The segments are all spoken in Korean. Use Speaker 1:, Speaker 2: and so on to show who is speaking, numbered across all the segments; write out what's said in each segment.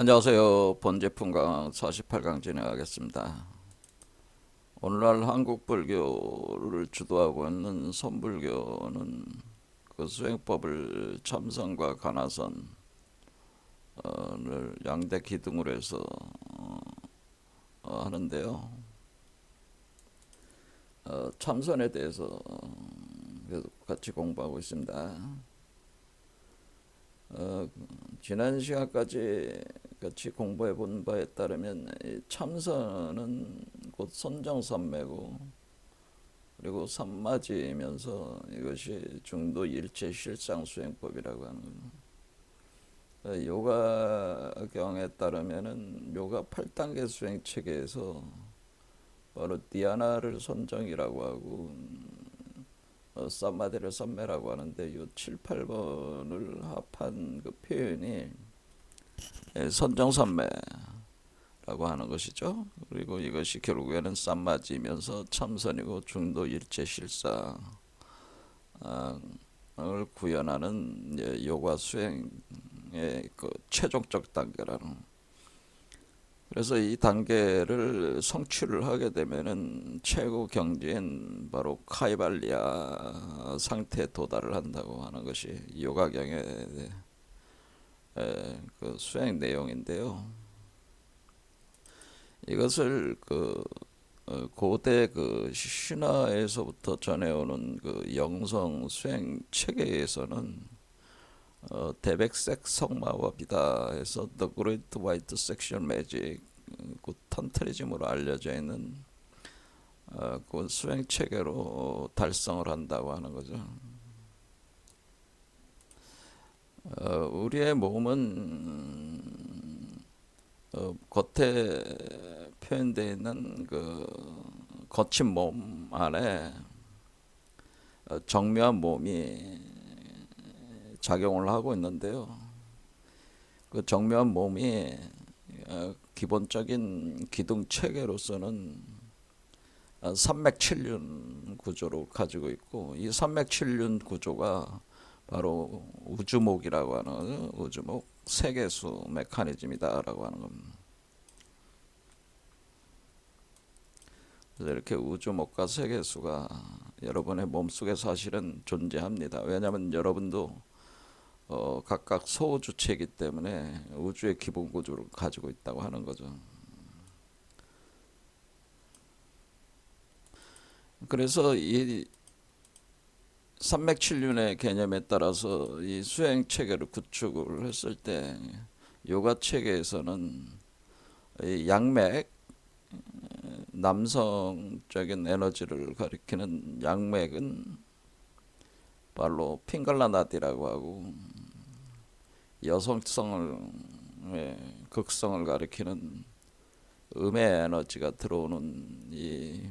Speaker 1: 안녕하세요. 본제품 강의 48강 진행하겠습니다. 오늘날 한국 불교를 주도하고 있는 선불교는 그 수행법을 참선과 간화선을 양대 기둥으로 해서 하는데요. 참선에 대해서 계속 같이 공부하고 있습니다. 지난 시간까지 같이 공부해 본 바에 따르면 이 참선은 곧 선정선매고 그리고 삼마지이면서 이것이 중도 일체 실상 수행법이라고 하는 거예요. 요가경에 따르면은 요가 8단계 수행 체계에서 바로 디아나를 선정이라고 하고 삼마디를 선매라고 하는데 요 7, 8번을 합한 그 표현이 선정선매라고 하는 것이죠. 그리고 이것이 결국에는 쌈맞이면서 참선이고 중도 일체 실상을 구현하는 요가 수행의 그 최종적 단계라는. 그래서 이 단계를 성취를 하게 되면은 최고 경지인 바로 카이발리아 상태에 도달을 한다고 하는 것이 요가경의 그 수행 내용인데요. 이것을 고대 그 신화에서부터 전해오는 그 영성 수행 체계에서는 대백색 성마법이다 해서 The Great White Section Magic 그 탄트리즘으로 알려져 있는 그 수행 체계로 달성을 한다고 하는 거죠. 우리의 몸은 겉에 표현되어 있는 그 거친 몸 안에 정묘한 몸이 작용을 하고 있는데요. 그 정묘한 몸이 기본적인 기둥 체계로서는 삼맥칠륜 구조로 가지고 있고 이 삼맥칠륜 구조가 바로 우주목이라고 하는 우주목 세계수 메커니즘이다라고 하는 겁니다. 그래서 이렇게 우주목과 세계수가 여러분의 몸속에 사실은 존재합니다. 왜냐하면 여러분도 각각 소주체이기 때문에 우주의 기본 구조를 가지고 있다고 하는 거죠. 그래서 이 삼맥칠륜의 개념에 따라서 이 수행 체계를 구축을 했을 때 요가 체계에서는 이 양맥 남성적인 에너지를 가리키는 양맥은 바로 핑갈라나디라고 하고 여성성을 극성을 가리키는 음의 에너지가 들어오는 이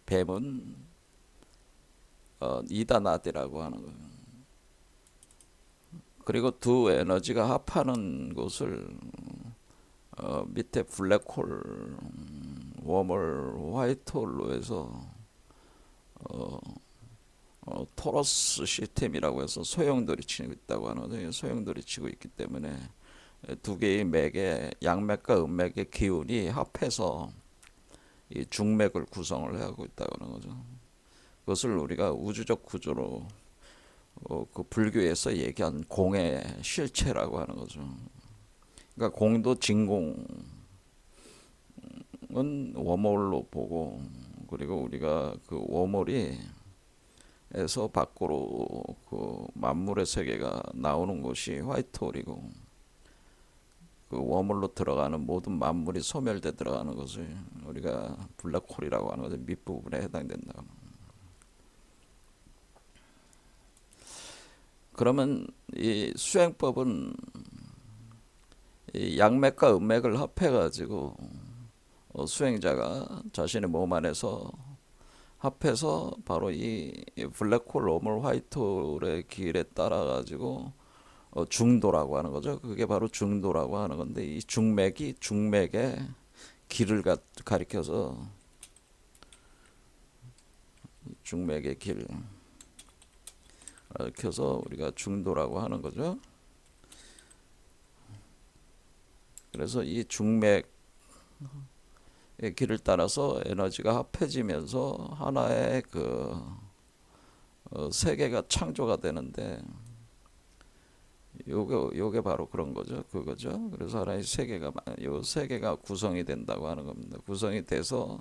Speaker 1: 뱀은 이다나디라고 하는 거예요. 그리고 두 에너지가 합하는 곳을 밑에 블랙홀, 웜홀, 화이트홀로 해서 토러스 시스템이라고 해서 소용돌이 치고 있다고 하는데 소용돌이 치고 있기 때문에 두 개의 맥의 양맥과 음맥의 기운이 합해서 이 중맥을 구성을 하고 있다고 하는 거죠. 그것을 우리가 우주적 구조로 그 불교에서 얘기한 공의 실체라고 하는 거죠. 그러니까 공도 진공은 웜홀로 보고 그리고 우리가 그 웜홀이 에서 밖으로 그 만물의 세계가 나오는 곳이 화이트홀이고 그 웜홀로 들어가는 모든 만물이 소멸돼 들어가는 것을 우리가 블랙홀이라고 하는 것의 밑부분에 해당된다. 그러면 이 수행법은 이 양맥과 음맥을 합해가지고 수행자가 자신의 몸 안에서 합해서 바로 이 블랙홀, 웜홀, 화이트홀의 길에 따라가지고 중도라고 하는 거죠. 그게 바로 중도라고 하는 건데 이 중맥이 중맥의 길을 가리켜서 중맥의 길 가리켜서 우리가 중도라고 하는 거죠. 그래서 이 중맥의 길을 따라서 에너지가 합해지면서 하나의 그 세계가 창조가 되는데 요게 바로 그런 거죠. 그거죠. 그래서 하나의 세계가 요 세계가 구성이 된다고 하는 겁니다. 구성이 돼서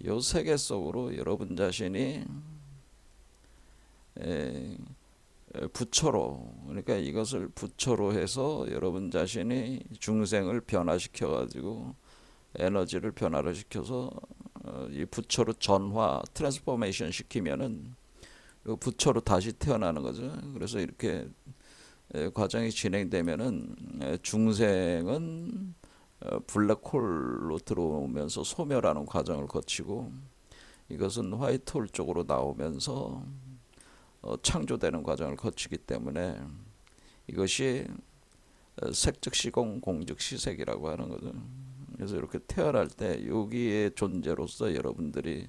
Speaker 1: 요 세계 속으로 여러분 자신이 에, 부처로 그러니까 이것을 부처로 해서 여러분 자신이 중생을 변화시켜 가지고 에너지를 변화를 시켜서 이 부처로 전화 트랜스포메이션 시키면은 이 부처로 다시 태어나는 거죠. 그래서 이렇게 과정이 진행되면은 중생은 블랙홀로 들어오면서 소멸하는 과정을 거치고 이것은 화이트홀 쪽으로 나오면서 창조되는 과정을 거치기 때문에 이것이 색즉 시공 공즉 시색이라고 하는 거죠. 그래서 이렇게 태어날 때 여기의 존재로서 여러분들이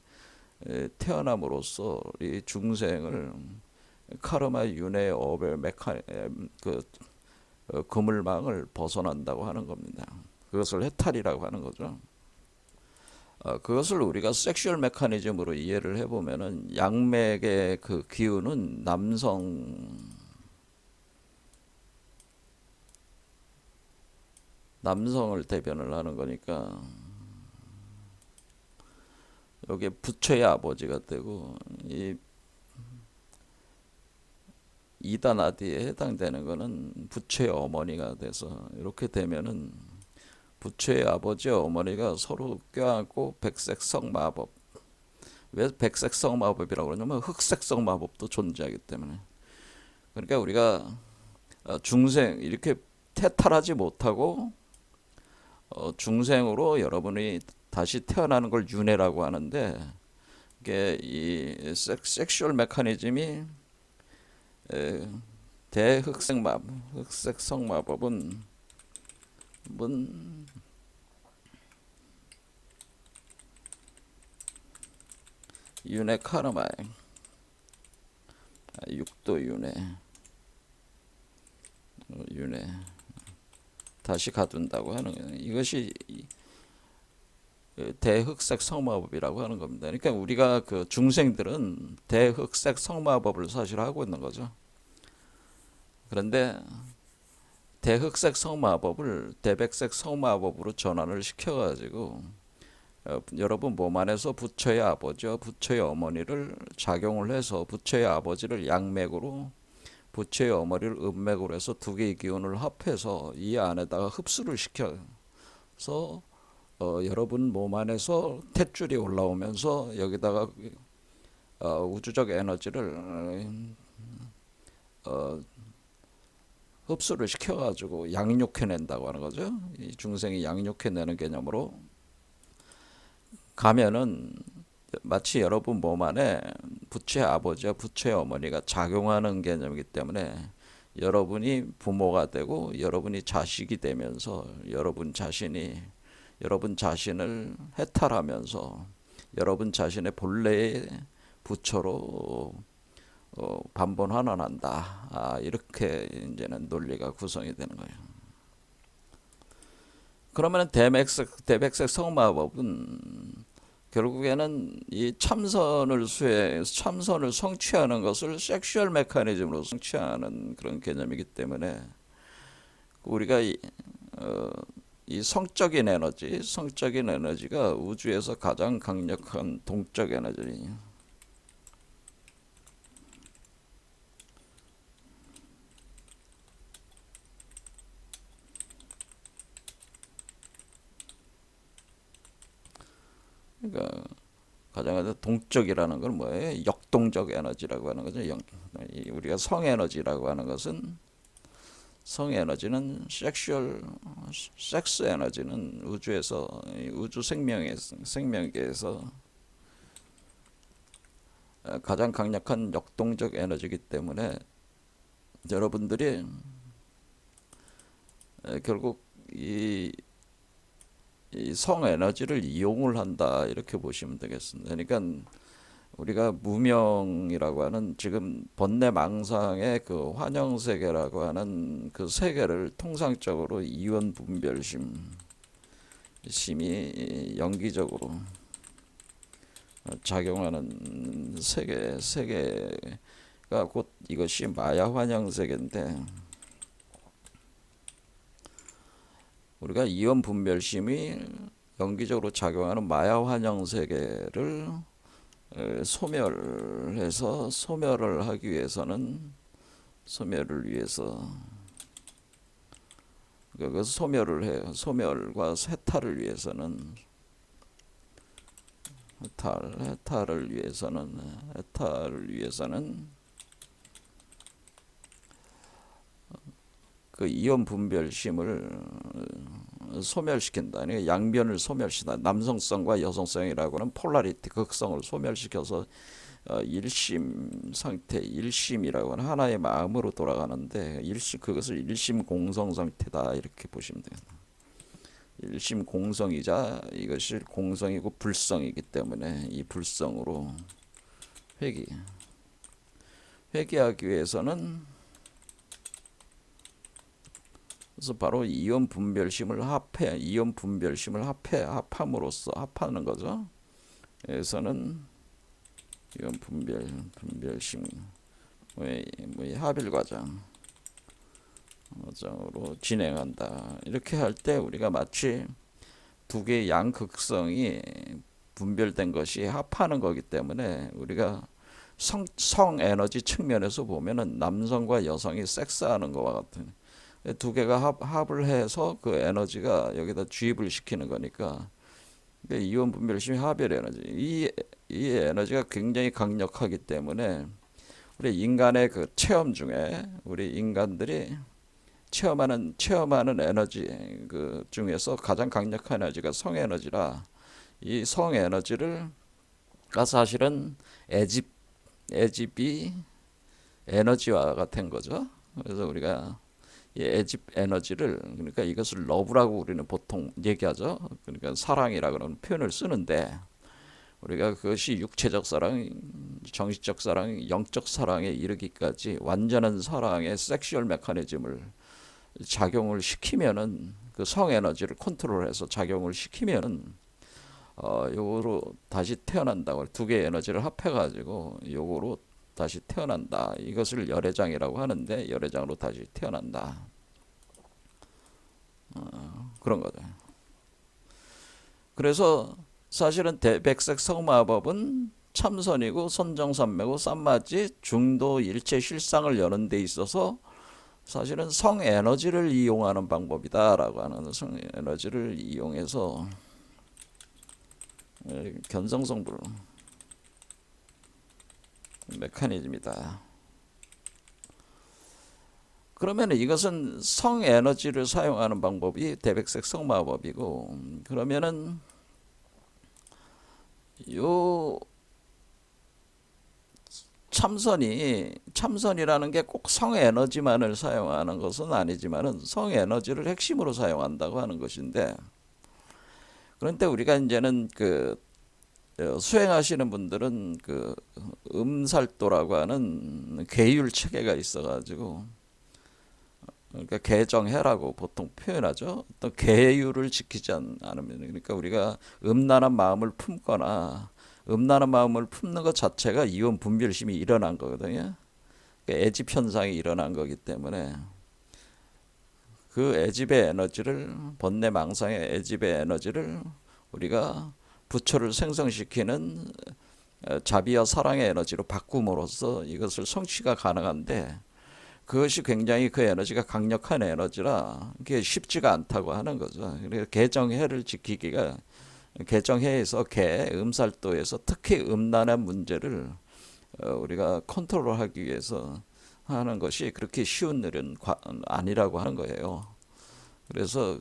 Speaker 1: 태어남으로써 이 중생을 카르마 윤회 업의 그 그물망을 벗어난다고 하는 겁니다. 그것을 해탈이라고 하는 거죠. 그것을 우리가 섹슈얼 메커니즘으로 이해를 해보면은 양맥의 그 기운은 남성을 대변을 하는 거니까 여기 부처의 아버지가 되고 이 이다나디에 해당되는 거는 부처의 어머니가 돼서 이렇게 되면은 부처의 아버지와 어머니가 서로 껴안고 백색성 마법. 왜 백색성 마법이라고 그러냐면 흑색성 마법도 존재하기 때문에. 그러니까 우리가 중생 이렇게 태탈하지 못하고 중생으로 여러분이 다시 태어나는 걸 윤회라고 하는데 이게 이 섹슈얼 메커니즘이 흑색성 마법은 윤회 카르마 육도 윤회 다시 가둔다고 하는 거예요. 이것이 대흑색 성마법이라고 하는 겁니다. 그러니까 우리가 그 중생들은 대흑색 성마법을 사실 하고 있는 거죠. 그런데 대흑색 성마법을 대백색 성마법으로 전환을 시켜가지고 여러분 몸 안에서 부처의 아버지와 부처의 어머니를 작용을 해서 부처의 아버지를 양맥으로 부처의 어머니를 음맥으로 해서 두 개의 기운을 합해서 이 안에다가 흡수를 시켜서 여러분 몸 안에서 탯줄이 올라오면서 여기다가 우주적 에너지를 흡수를 시켜가지고 양육해낸다고 하는 거죠. 이 중생이 양육해내는 개념으로 가면은 마치 여러분 몸 안에 부처의 아버지와 부처의 어머니가 작용하는 개념이기 때문에 여러분이 부모가 되고 여러분이 자식이 되면서 여러분 자신을 해탈하면서 여러분 자신의 본래의 부처로 반본환원한다. 이렇게 이제는 논리가 구성이 되는 거예요. 그러면 대백색 성마법은 결국에는 이 참선을 성취하는 것을 섹슈얼 메커니즘으로 성취하는 그런 개념이기 때문에 우리가 이 성적인 에너지가 우주에서 가장 강력한 동적 에너지. 그러니까 가장 동적이라는 건 뭐예요? 역동적 에너지라고 하는 거죠. 우리가 성에너지라고 하는 것은 섹스 에너지는 우주에서 우주 생명계에서 가장 강력한 역동적 에너지이기 때문에 여러분들이 결국 이 성에너지를 이용을 한다 이렇게 보시면 되겠습니다. 그러니까 우리가 무명이라고 하는 지금 번뇌망상의 그 환영세계라고 하는 그 세계를 통상적으로 이원 분별심 심이 연기적으로 작용하는 세계가 곧 이것이 마야 환영 세계인데, 우리가 이원 분별심이 연기적으로 작용하는 마야 환영 세계를 소멸을 하기 위해서는, 소멸을 위해서 그 소멸을 해요. 소멸과 해탈을 위해서는, 해탈을 위해서는 그 이원 분별심을 소멸시킨다. 그러니까 양변을 소멸시킨다. 남성성과 여성성이라고 하는 폴라리티, 극성을 소멸시켜서 일심 상태, 일심이라고 하는 하나의 마음으로 돌아가는데, 그것을 일심 공성 상태다 이렇게 보시면 돼요. 일심 공성이자 이것이 공성이고 불성이기 때문에 이 불성으로 회귀하기 위해서는, 그래서 바로 이원 분별심을 합함으로써 합하는 거죠. 그래서는 이원 분별심 합일 과정으로 진행한다. 이렇게 할 때 우리가 마치 두 개의 양극성이 분별된 것이 합하는 거기 때문에, 우리가 성 에너지 측면에서 보면은 남성과 여성이 섹스하는 것과 같은, 두 개가 합을 해서 그 에너지가 여기다 주입을 시키는 거니까, 이원 분별심이 합의 에너지, 이 에너지가 굉장히 강력하기 때문에 우리 인간의 그 체험 중에, 우리 인간들이 체험하는 에너지 그 중에서 가장 강력한 에너지가 성 에너지라, 이 성 에너지를 사실은 애집이 에너지와 같은 거죠. 그래서 우리가 이 애집 에너지를, 그러니까 이것을 러브라고 우리는 보통 얘기하죠. 그러니까 사랑이라고 하는 표현을 쓰는데, 우리가 그것이 육체적 사랑, 정신적 사랑, 영적 사랑에 이르기까지 완전한 사랑의 섹슈얼 메커니즘을 작용을 시키면은, 그 성 에너지를 컨트롤해서 작용을 시키면은 요거로 다시 태어난다고, 두 개의 에너지를 합해가지고 요거로 다시 태어난다. 이것을 열애장이라고 하는데, 열애장으로 다시 태어난다. 그런 거죠. 그래서 사실은 백색 성마법은 참선이고 선정산매고 쌈맞이 중도 일체 실상을 여는 데 있어서 사실은 성 에너지를 이용하는 방법이다라고 하는, 성 에너지를 이용해서 견성성불 메커니즘이다. 그러면 이것은 성 에너지를 사용하는 방법이 대백색 성마법이고, 그러면은 요 참선이라는 게 꼭 성 에너지만을 사용하는 것은 아니지만은 성 에너지를 핵심으로 사용한다고 하는 것인데, 그런데 우리가 이제는 그 수행하시는 분들은 그 음살도라고 하는 계율 체계가 있어가지고, 그러니까 개정해라고 보통 표현하죠. 어떤 계율을 지키지 않으면, 그러니까 우리가 음란한 마음을 품거나 음란한 마음을 품는 것 자체가 이원 분별심이 일어난 거거든요. 그러니까 애집 현상이 일어난 거기 때문에, 그 애집의 에너지를, 번뇌 망상의 애집의 에너지를 우리가 부처를 생성시키는 자비와 사랑의 에너지로 바꿈으로써 이것을 성취가 가능한데, 그것이 굉장히 그 에너지가 강력한 에너지라 그게 쉽지가 않다고 하는 거죠. 그래서 개정해를 지키기가, 개정해에서 음살도에서 특히 음란한 문제를 우리가 컨트롤하기 위해서 하는 것이 그렇게 쉬운 일은 아니라고 하는 거예요. 그래서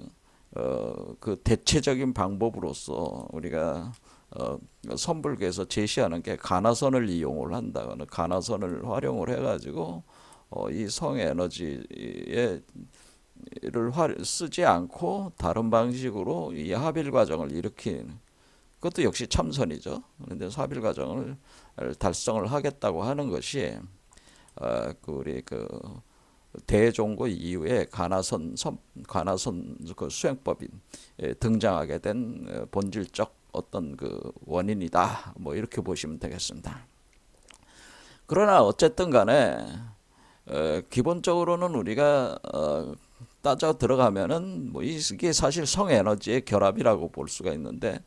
Speaker 1: 그 대체적인 방법으로서 우리가 선불교에서 제시하는 게 가나선을 이용을 한다거나 가나선을 활용을 해가지고 이 성 에너지를 쓰지 않고 다른 방식으로 이 합일 과정을 일으킨, 그것도 역시 참선이죠. 그런데 사빌 과정을 달성을 하겠다고 하는 것이 우리 그 대종고 이후에 가나선 그 수행법이 등장하게 된 본질적 어떤 그 원인이다. 뭐 이렇게 보시면 되겠습니다. 그러나 어쨌든 간에 기본적으로는 우리가 따져 들어가면은 뭐 이게 사실 성에너지의 결합이라고 볼 수가 있는데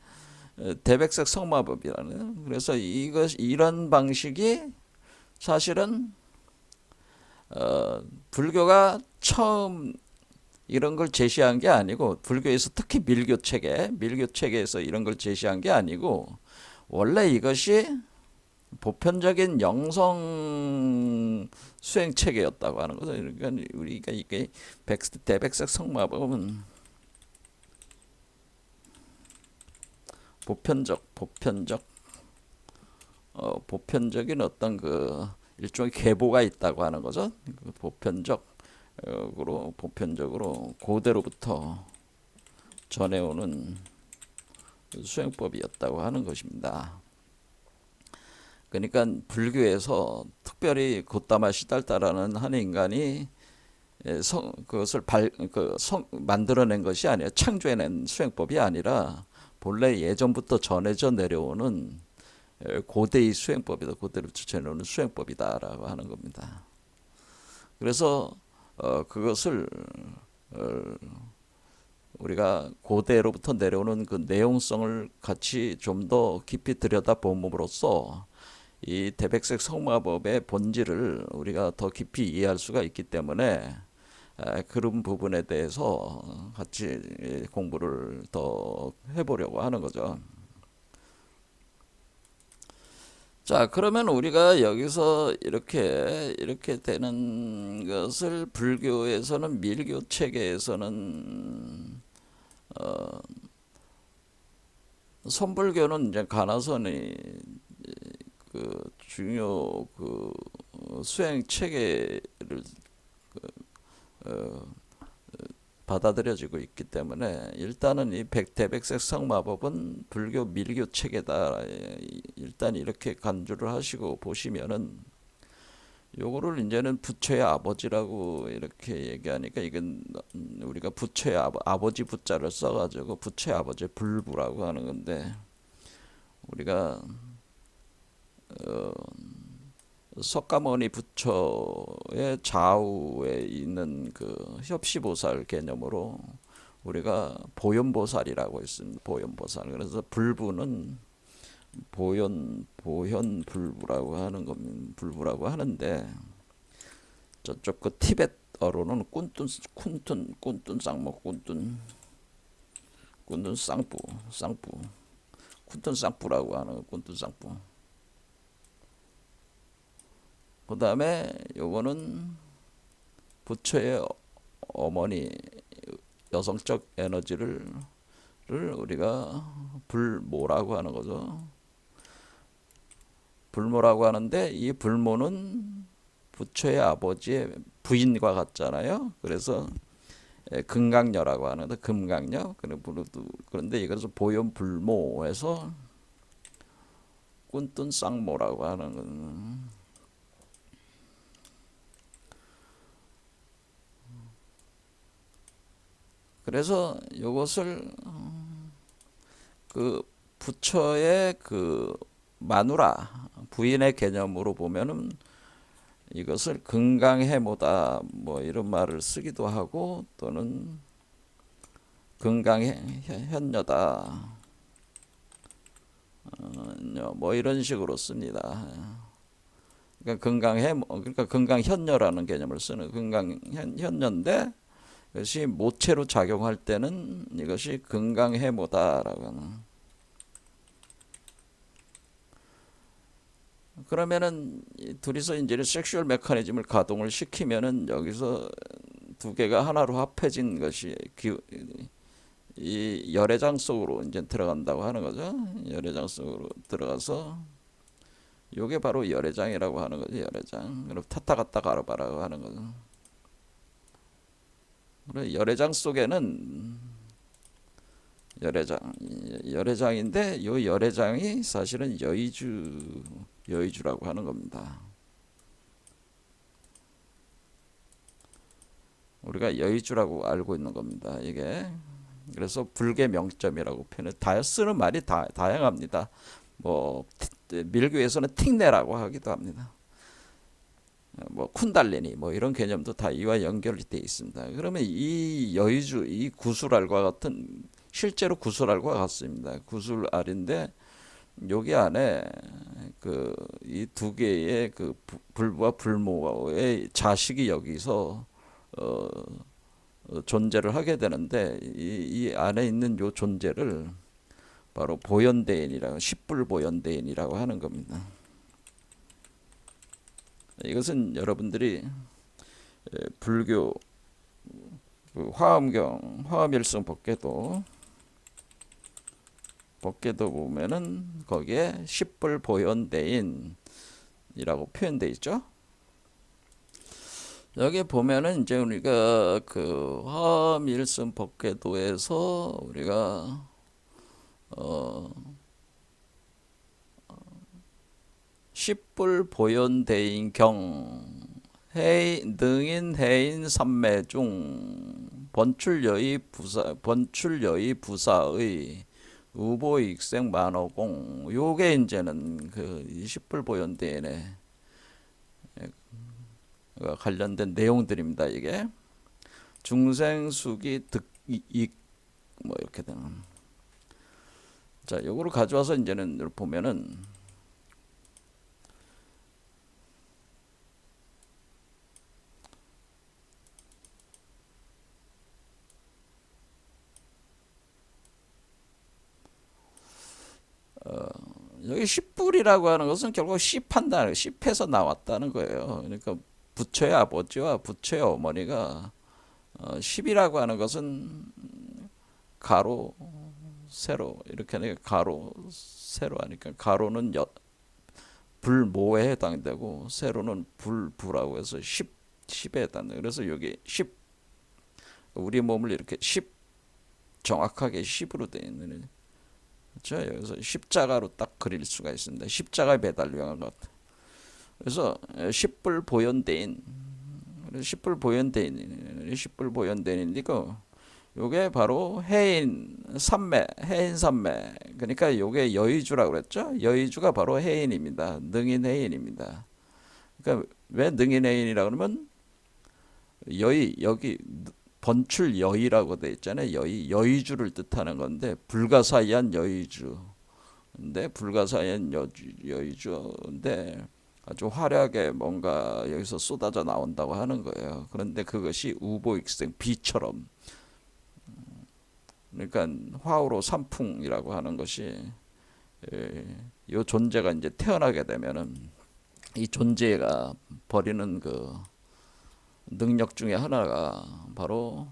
Speaker 1: 대백색 성마법이라는, 그래서 이런 방식이 사실은 불교가 처음 이런 걸 제시한 게 아니고, 불교에서 특히 밀교 체계에서 이런 걸 제시한 게 아니고, 원래 이것이 보편적인 영성 수행 체계였다고 하는 거죠. 그러니까 우리가 이게 대백색 성마법은 보편적인 어떤 그 일종의 계보가 있다고 하는 거죠. 보편적으로 고대로부터 전해오는 수행법이었다고 하는 것입니다. 그러니까 불교에서 특별히 고타마 시달타라는 한 인간이 그것을 만들어낸 것이 아니에요. 창조해낸 수행법이 아니라 본래 예전부터 전해져 내려오는 고대의 수행법이다. 고대로부터 전해오는 수행법이다라고 하는 겁니다. 그래서 그것을 우리가 고대로부터 내려오는 그 내용성을 같이 좀 더 깊이 들여다봄으로써 이 대백색 성마법의 본질을 우리가 더 깊이 이해할 수가 있기 때문에 그런 부분에 대해서 같이 공부를 더 해보려고 하는 거죠. 자, 그러면 우리가 여기서 이렇게 되는 것을 불교에서는, 밀교 체계에서는 선불교는 이제 가나선이 그 중요 그 수행 체계를 받아들여지고 있기 때문에, 일단은 이 대백색 성마법은 불교 밀교 체계다, 일단 이렇게 간주를 하시고 보시면은, 요거를 이제는 부처의 아버지라고 이렇게 얘기하니까, 이건 우리가 부처의 아버지 부자를 써가지고 부처의 아버지 불부라고 하는 건데, 우리가 석가모니 부처의 좌우에 있는 그 협시보살 개념으로 우리가 보현보살이라고 있습니다. 보현보살. 그래서 불부는 보현불부라고 하는 겁니다. 불부라고 하는데, 저쪽 그 티벳어로는 꾼툰 쌍모 꾼툰 쌍뿌 꾼툰 쌍뿌라고 하는 꾼툰 쌍뿌. 그 다음에 요거는 부처의 어머니, 여성적 에너지를 우리가 불모라고 하는 거죠. 불모라고 하는데, 이 불모는 부처의 아버지의 부인과 같잖아요. 그래서 금강녀라고 하는데, 금강녀. 그런데 이것을 보현불모에서 꾼뜬 쌍모라고 하는 거는, 그래서 이것을 그 부처의 그 마누라, 부인의 개념으로 보면은 이것을 금강해모다 뭐 이런 말을 쓰기도 하고, 또는 금강현녀다 뭐 이런 식으로 씁니다. 그러니까 금강현녀라는 개념을 쓰는, 금강현녀인데 이것이 모체로 작용할 때는 이것이 금강해모다라고 하는. 그러면은 둘이서 이제 섹슈얼 메커니즘을 가동을 시키면은 여기서 두 개가 하나로 합해진 것이 이 열애장 속으로 이제 들어간다고 하는 거죠. 열애장 속으로 들어가서 요게 바로 열애장이라고 하는 거죠. 열애장. 그럼 타타가타 가르바라고 하는 거죠. 열애장 속에는 열애장, 열애장인데 요 열애장이 사실은 여의주라고 하는 겁니다. 우리가 여의주라고 알고 있는 겁니다. 이게 그래서 불교 명점이라고 표현해. 다 쓰는 말이 다양합니다. 뭐 밀교에서는 틱내라고 하기도 합니다. 뭐 쿤달리니 뭐 이런 개념도 다 이와 연결이 되어 있습니다. 그러면 이 여의주, 이 구슬알과 같은 실제로 구슬알과 같습니다. 구슬알인데 여기 안에 그 이 두 개의 그 불부와 불모의 자식이 여기서 어, 존재를 하게 되는데 이 안에 있는 요 존재를 바로 보현대인이라고 십불보현대인이라고 하는 겁니다. 이것은 여러분들이 불교 그 화엄경 화엄일성 법계도 보면은 거기에 십불보현대인이라고 표현되어 있죠. 여기 보면은 이제 우리가 그 화엄일성 법계도에서 우리가 십불보현대인 경 능인 해인 삼매 중 번출여의 부사의 우보익생 만어공 요게 이제는 그 십불보현대인에 관련된 내용들입니다. 이게 중생수기 득익 뭐 이렇게 되는. 자, 요거를 가져와서 이제는 보면은 여기 십불이라고 하는 것은 결국 십한다는 십에서 나왔다는 거예요. 그러니까 부처의 아버지와 부처의 어머니가 십이라고 하는 것은 가로 세로 이렇게 하니까 가로 세로 하니까 가로는 불모에 해당되고 세로는 불부라고 해서 십에 해당돼요. 그래서 여기 십 우리 몸을 이렇게 십 정확하게 십으로 되어 있는 그렇죠? 여기서 십자가로 딱 그릴 수가 있습니다. 십자가에 매달려간 것 같아요. 그래서 십불보현대인 십불보현대인이니까 요게 바로 해인 삼매 그러니까 요게 여의주라고 그랬죠. 여의주가 바로 해인입니다. 능인해인입니다. 그러니까 왜 능인해인이라고 그러면 여기 번출여의라고 돼 있잖아요. 여의주를 뜻하는 건데 불가사의한 여의주. 근데 불가사의한 여의주인데 아주 화려하게 뭔가 여기서 쏟아져 나온다고 하는 거예요. 그런데 그것이 우보익생 비처럼 그러니까 화우로 산풍이라고 하는 것이 이 존재가 이제 태어나게 되면은 이 존재가 벌이는 그 능력 중에 하나가 바로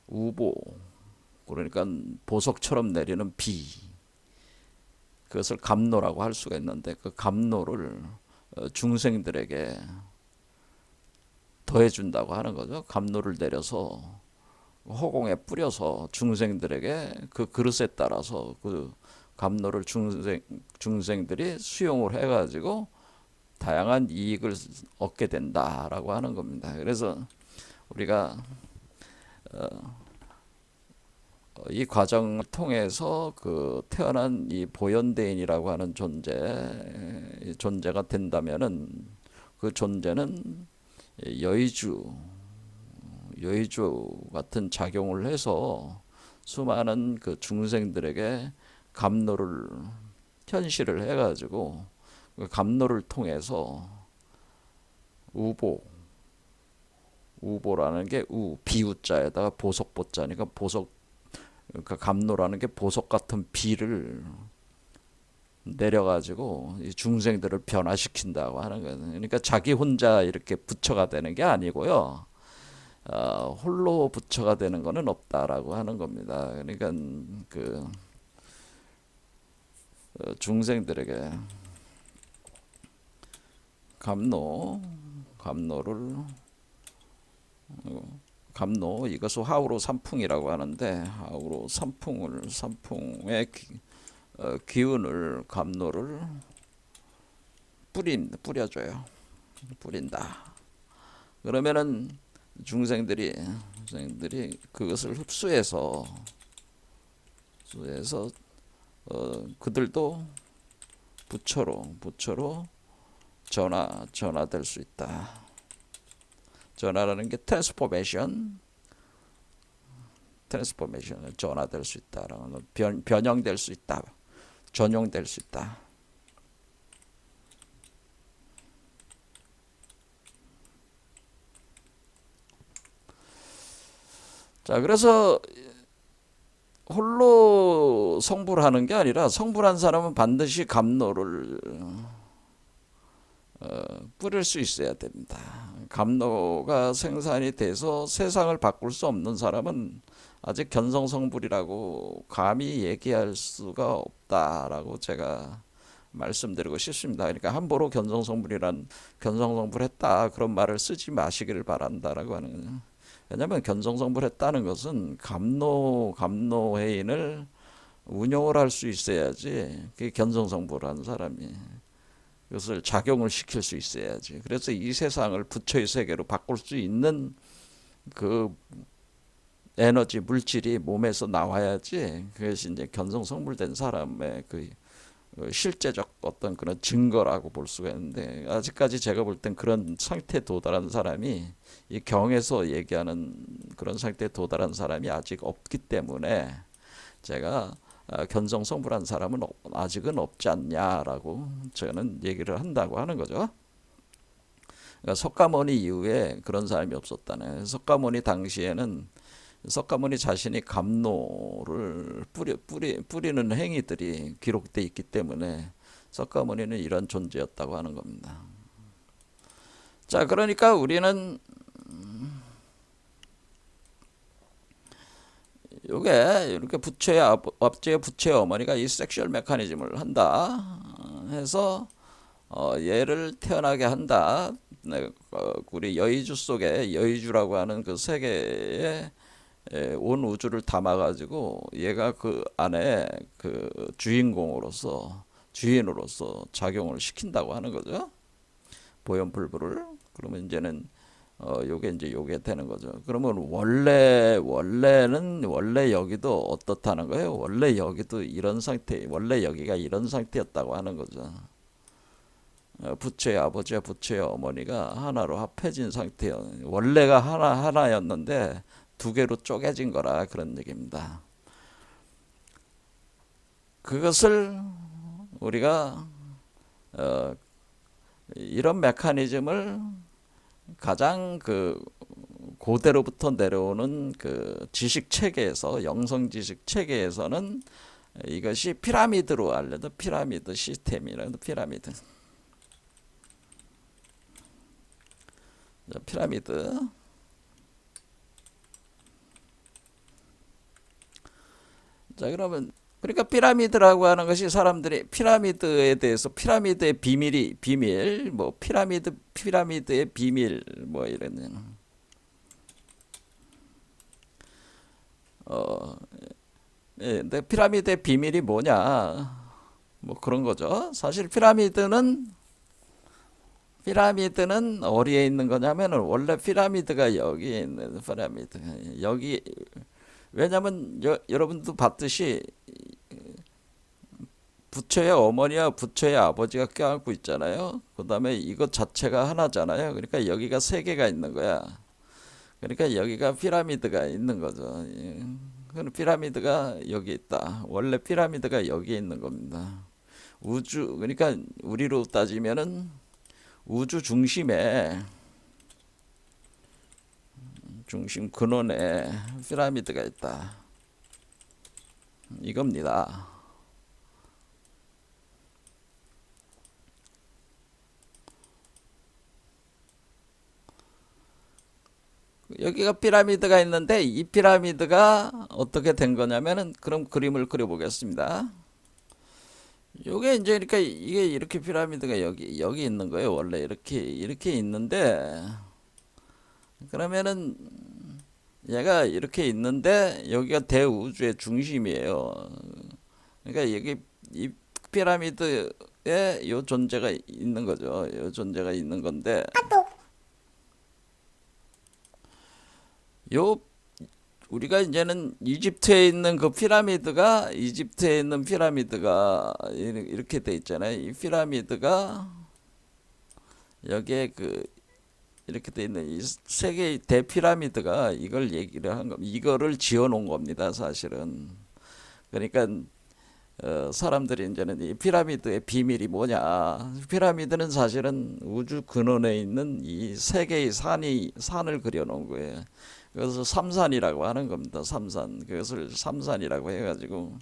Speaker 1: 우보 그러니까 보석처럼 내리는 비 그것을 감노라고 할 수가 있는데 그 감노를 중생들에게 더해준다고 하는 거죠. 감노를 내려서 허공에 뿌려서 중생들에게 그 그릇에 따라서 그 감노를 중생들이 수용을 해가지고 다양한 이익을 얻게 된다라고 하는 겁니다. 그래서 우리가 이 과정을 통해서 그 태어난 이 보현대인이라고 하는 존재가 된다면은 그 존재는 여의주 같은 작용을 해서 수많은 그 중생들에게 감노를 현실을 해가지고 그 감노를 통해서 우보라는 게 비우자에다가 보석보자니까 그러니까 감노라는 게 보석 같은 비를 내려가지고 이 중생들을 변화시킨다고 하는 거예요. 그러니까 자기 혼자 이렇게 부처가 되는 게 아니고요. 홀로 부처가 되는 것은 없다라고 하는 겁니다. 그러니까 그 중생들에게 감노를 감로, 이것을 화우로 삼풍이라고 하는데, 화우로 삼풍의 기운을, 감로를 뿌려줘요. 뿌린다. 그러면은 중생들이 그것을 흡수해서 그들도 부처로 전화될 수 있다. 전화라는 게 트랜스포메이션, 전화될 수 있다라는 변형될 수 있다, 전용될 수 있다. 자, 그래서 홀로 성불하는 게 아니라 성불한 사람은 반드시 감로를 뿌릴 수 있어야 됩니다. 감로가 생산이 돼서 세상을 바꿀 수 없는 사람은 아직 견성성불이라고 감히 얘기할 수가 없다라고 제가 말씀드리고 싶습니다. 그러니까 함부로 견성성불했다 그런 말을 쓰지 마시기를 바란다라고 하는 거예요. 왜냐하면 견성성불했다는 것은 감노회인을 운용을 할 수 있어야지 그게 견성성불하는 사람이 그것을 작용을 시킬 수 있어야지. 그래서 이 세상을 부처의 세계로 바꿀 수 있는 그 에너지 물질이 몸에서 나와야지 그것이 이제 견성성불된 사람의 그 실제적 어떤 그런 증거라고 볼 수가 있는데 아직까지 제가 볼 땐 그런 상태에 도달한 사람이 이 경에서 얘기하는 그런 상태에 도달한 사람이 아직 없기 때문에 제가 견성성불한 사람은 아직은 없지 않냐라고 저는 얘기를 한다고 하는 거죠. 그러니까 석가모니 이후에 그런 사람이 없었다네. 석가모니 당시에는 석가모니 자신이 감로를 뿌리는 행위들이 기록돼 있기 때문에 석가모니는 이런 존재였다고 하는 겁니다. 자, 그러니까 우리는 요게 이렇게 부처의 어머니가 이 섹슈얼 메커니즘을 한다 해서 얘를 태어나게 한다. 우리 여의주 속에 여의주라고 하는 그 세계에 온 우주를 담아가지고 얘가 그 안에 그 주인으로서 작용을 시킨다고 하는 거죠. 보현불부를. 그러면 이제는 요게 되는 거죠. 그러면 원래 여기도 어떻다는 거예요? 원래 여기도 이런 상태, 원래 여기가 이런 상태였다고 하는 거죠. 부처의 아버지와 부처의 어머니가 하나로 합해진 상태요. 원래가 하나였는데 두 개로 쪼개진 거라 그런 얘기입니다. 그것을 우리가 이런 메커니즘을 가장 그 고대로부터 내려오는 그 지식 체계에서 영성 지식 체계에서는 이것이 피라미드로 알려도 피라미드 시스템이라는 피라미드. 자, 그러면 그러니까 피라미드라고 하는 것이 사람들이 피라미드에 대해서 피라미드의 비밀 뭐 피라미드의 비밀 뭐 이런 근데 피라미드의 비밀이 뭐냐 뭐 그런 거죠. 사실 피라미드는 어디에 있는 거냐면은 원래 피라미드가 여기에 있는 피라미드 여기 왜냐면 여러분도 봤듯이 부처의 어머니와 부처의 아버지가 껴안고 있잖아요. 그 다음에 이것 자체가 하나잖아요. 그러니까 여기가 세 개가 있는 거야. 그러니까 여기가 피라미드가 있는 거죠. 피라미드가 여기 있다. 원래 피라미드가 여기에 있는 겁니다. 그러니까 우리로 따지면은 우주 중심 근원에 피라미드가 있다. 이겁니다. 여기가 피라미드가 있는데 이 피라미드가 어떻게 된 거냐면은 그럼 그림을 그려보겠습니다. 요게 이제 그러니까 이게 이렇게 피라미드가 여기 있는 거예요. 원래 이렇게 있는데 그러면은 얘가 이렇게 있는데 여기가 대우주의 중심이에요. 그러니까 여기 이 피라미드에 요 존재가 있는 거죠. 요 존재가 있는 건데 요 우리가 이제는 이집트에 있는 피라미드가 이렇게 돼 있잖아요. 이 피라미드가 여기에 그 이렇게 돼 있는 이 세계의 대피라미드가 이걸 얘기를 한 겁니다. 이거를 지어 놓은 겁니다, 사실은. 그러니까 사람들이 이제는 이 피라미드의 비밀이 뭐냐? 피라미드는 사실은 우주 근원에 있는 이 세 개의 산을 그려 놓은 거예요. 그래서 삼산이라고 하는 겁니다. 삼산. 그것을 삼산이라고 해가지고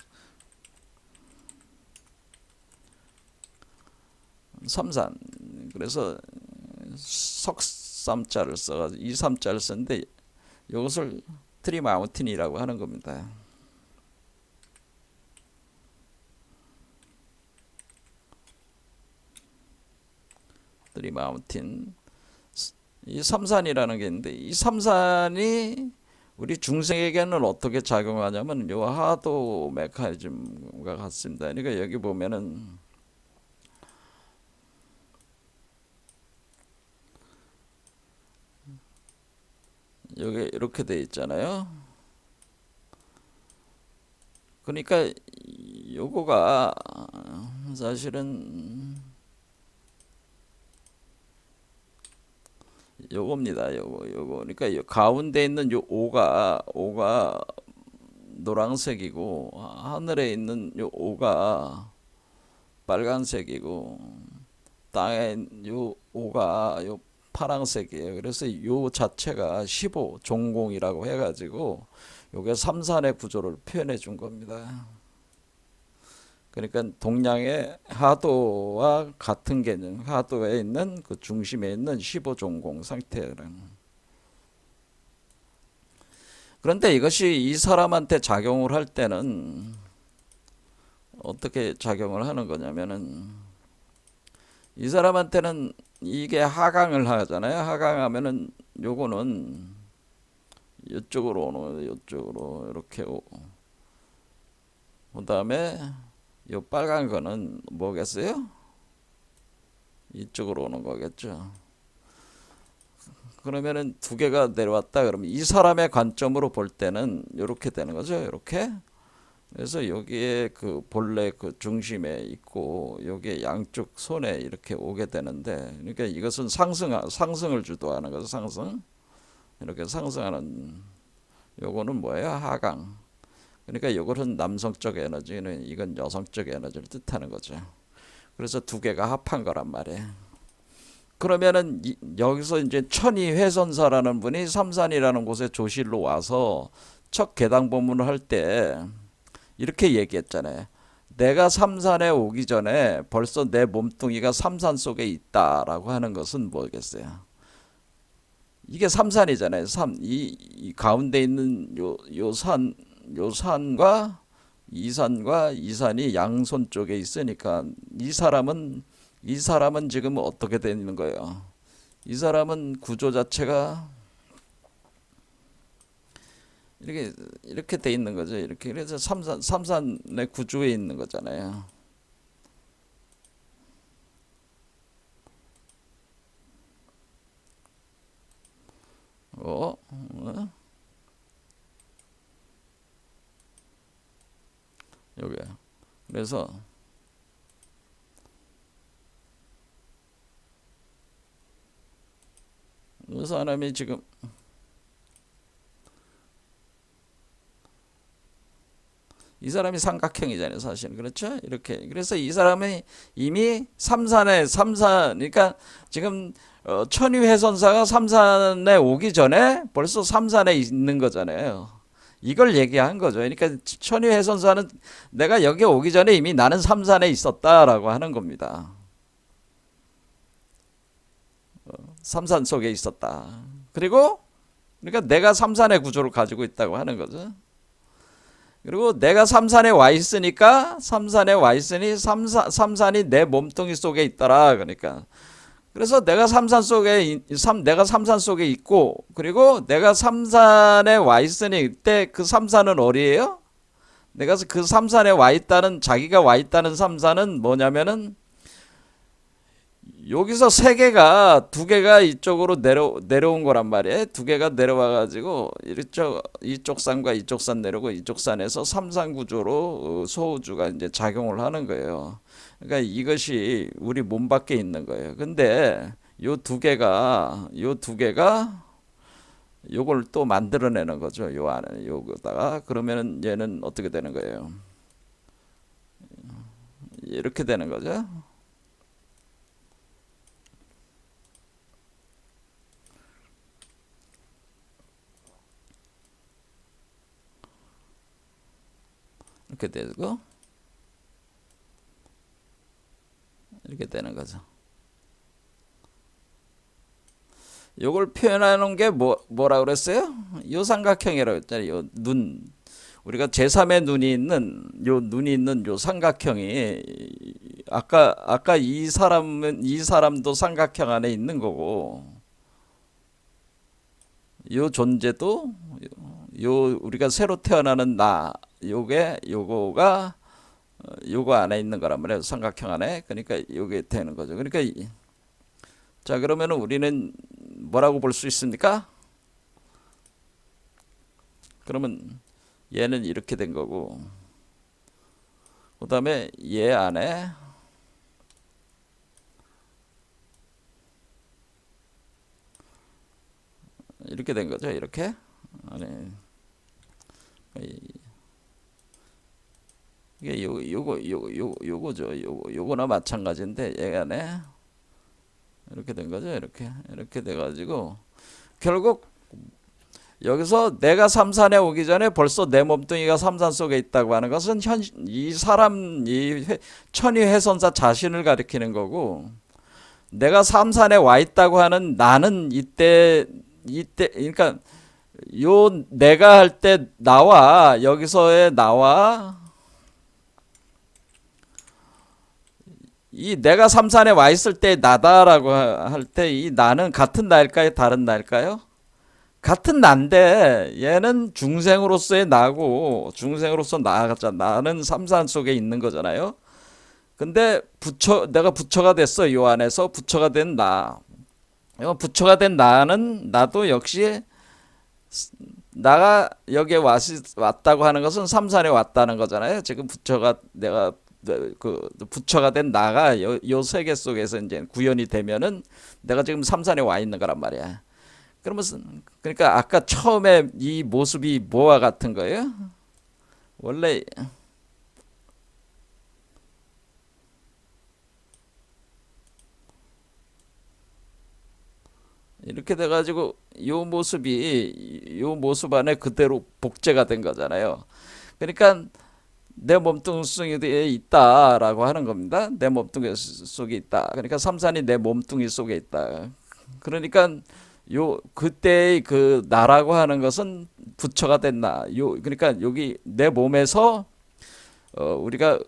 Speaker 1: 삼산. 그래서 석삼자를 써가지고 이삼자를 썼는데 이것을 트리마운틴이라고 하는 겁니다. 트리마운틴. 이 삼산이라는 게 있는데 이 삼산이 우리 중생에게는 어떻게 작용하냐면 요 하도 메커니즘과 같습니다. 그러니까 여기 보면은 여기 이렇게 돼 있잖아요. 그러니까 요거가 사실은 요겁니다. 요거. 그러니까 요 가운데 있는 요 오가 노란색이고 하늘에 있는 요 오가 빨간색이고 땅에 요 오가 요 파란색이에요. 그래서 요 자체가 15 종공이라고 해가지고 요게 삼산의 구조를 표현해 준 겁니다. 그러니까 동양의 하도와 같은 개념, 하도에 있는 그 중심에 있는 15종공 상태라는. 그런데 이것이 이 사람한테 작용을 할 때는 어떻게 작용을 하는 거냐면은 이 사람한테는 이게 하강을 하잖아요. 하강하면은 요거는 이쪽으로 오는 이쪽으로 이렇게 오고 그다음에 요 빨간 거는 뭐겠어요? 이쪽으로 오는 거겠죠. 그러면은 두 개가 내려왔다 그러면 이 사람의 관점으로 볼 때는 이렇게 되는 거죠. 이렇게. 그래서 여기에 그 본래 그 중심에 있고 여기에 양쪽 손에 이렇게 오게 되는데 그러니까 이것은 상승을 주도하는 거죠. 상승. 이렇게 상승하는 요거는 뭐예요? 하강. 그러니까 요거는 남성적 에너지는 이건 여성적 에너지를 뜻하는 거죠. 그래서 두 개가 합한 거란 말이에요. 그러면은 여기서 이제 천이회선사라는 분이 삼산이라는 곳에 조실로 와서 첫 계당 법문을 할 때 이렇게 얘기했잖아요. 내가 삼산에 오기 전에 벌써 내 몸뚱이가 삼산 속에 있다라고 하는 것은 뭐겠어요? 이게 삼산이잖아요. 이 가운데 있는 요 산과 이 산이 양손 쪽에 있으니까 이 사람은 지금 어떻게 되는 거예요? 이 사람은 구조 자체가 이렇게 돼 있는 거죠. 이렇게 그래서 삼산의 구조에 있는 거잖아요. 여기 그래서 사람이 지금 이 사람이 삼각형이잖아요, 사실. 그렇죠? 이렇게. 그래서 이 사람이 이미 그러니까 지금 천유해선사가 삼산에 오기 전에 벌써 삼산에 있는 거잖아요. 이걸 얘기한 거죠. 그러니까 천유해선사는 내가 여기 오기 전에 이미 나는 삼산에 있었다라고 하는 겁니다. 삼산 속에 있었다. 그리고 그러니까 내가 삼산의 구조를 가지고 있다고 하는 거죠. 그리고 내가 삼산에 와 있으니 삼산이 내 몸뚱이 속에 있더라. 그러니까 그래서 내가 삼산 속에 있고, 그리고 내가 삼산에 와 있으니 이때 그 삼산은 어디예요? 내가 그 삼산에 와 있다는, 자기가 와 있다는 삼산은 뭐냐면은 여기서 두 개가 이쪽으로 내려온 거란 말이에요. 두 개가 내려와 가지고 이쪽 산과 이쪽 산 내려오고, 이쪽 산에서 삼산 구조로 소우주가 이제 작용을 하는 거예요. 그러니까 이것이 우리 몸 밖에 있는 거예요. 근데 요 두 개가 요걸 또 만들어내는 거죠. 요 안에 요거다가, 그러면은 얘는 어떻게 되는 거예요? 이렇게 되는 거죠. 이렇게 되고 이렇게 되는 거죠. 요걸 표현하는 게 뭐라 그랬어요? 요 삼각형이라고 했잖아요. 요 눈. 우리가 제3의 눈이 있는 요 삼각형이, 아까 이 사람도 삼각형 안에 있는 거고, 요 존재도, 우리가 새로 태어나는 요거가 요거 안에 있는 거란 말이에요. 삼각형 안에. 그러니까 요게 되는 거죠. 그러니까 자, 그러면은 우리는 뭐라고 볼 수 있습니까? 그러면 얘는 이렇게 된 거고, 그 다음에 얘 안에 이렇게 된 거죠. 이렇게. 아니, 이게 요거죠. 요거나 마찬가지인데, 얘 안에 이렇게 된 거죠. 이렇게 돼 가지고 결국 여기서 내가 삼산에 오기 전에 벌써 내 몸뚱이가 삼산 속에 있다고 하는 것은 천위해선사 자신을 가리키는 거고, 내가 삼산에 와 있다고 하는 나는 그러니까 요 내가 할 때 나와, 여기서의 나와, 이 내가 삼산에 와 있을 때 나다라고 할 때 이 나는 같은 나일까요? 다른 나일까요? 같은 난데 얘는 중생으로서의 나고, 중생으로서 나가자, 나는 삼산 속에 있는 거잖아요. 근데 내가 부처가 됐어. 요 안에서 부처가 된 나. 부처가 된 나도 역시 나가 여기에 왔다고 하는 것은 삼산에 왔다는 거잖아요. 지금 그 부처가 된 나가 요 세계 속에서 이제 구현이 되면은 내가 지금 삼산에 와 있는 거란 말이야. 그러니까 아까 처음에 이 모습이 뭐와 같은 거예요? 원래 이렇게 돼가지고 요 모습 안에 그대로 복제가 된 거잖아요. 그러니까 내 몸뚱이 속에 있다라고 하는 겁니다. 내 몸뚱이 속에 있다. 그러니까 삼산이 내 몸뚱이 속에 있다. 그러니까 그때의 그 나라고 하는 것은 부처가 된 나. 그러니까 여기 내 몸에서 우리가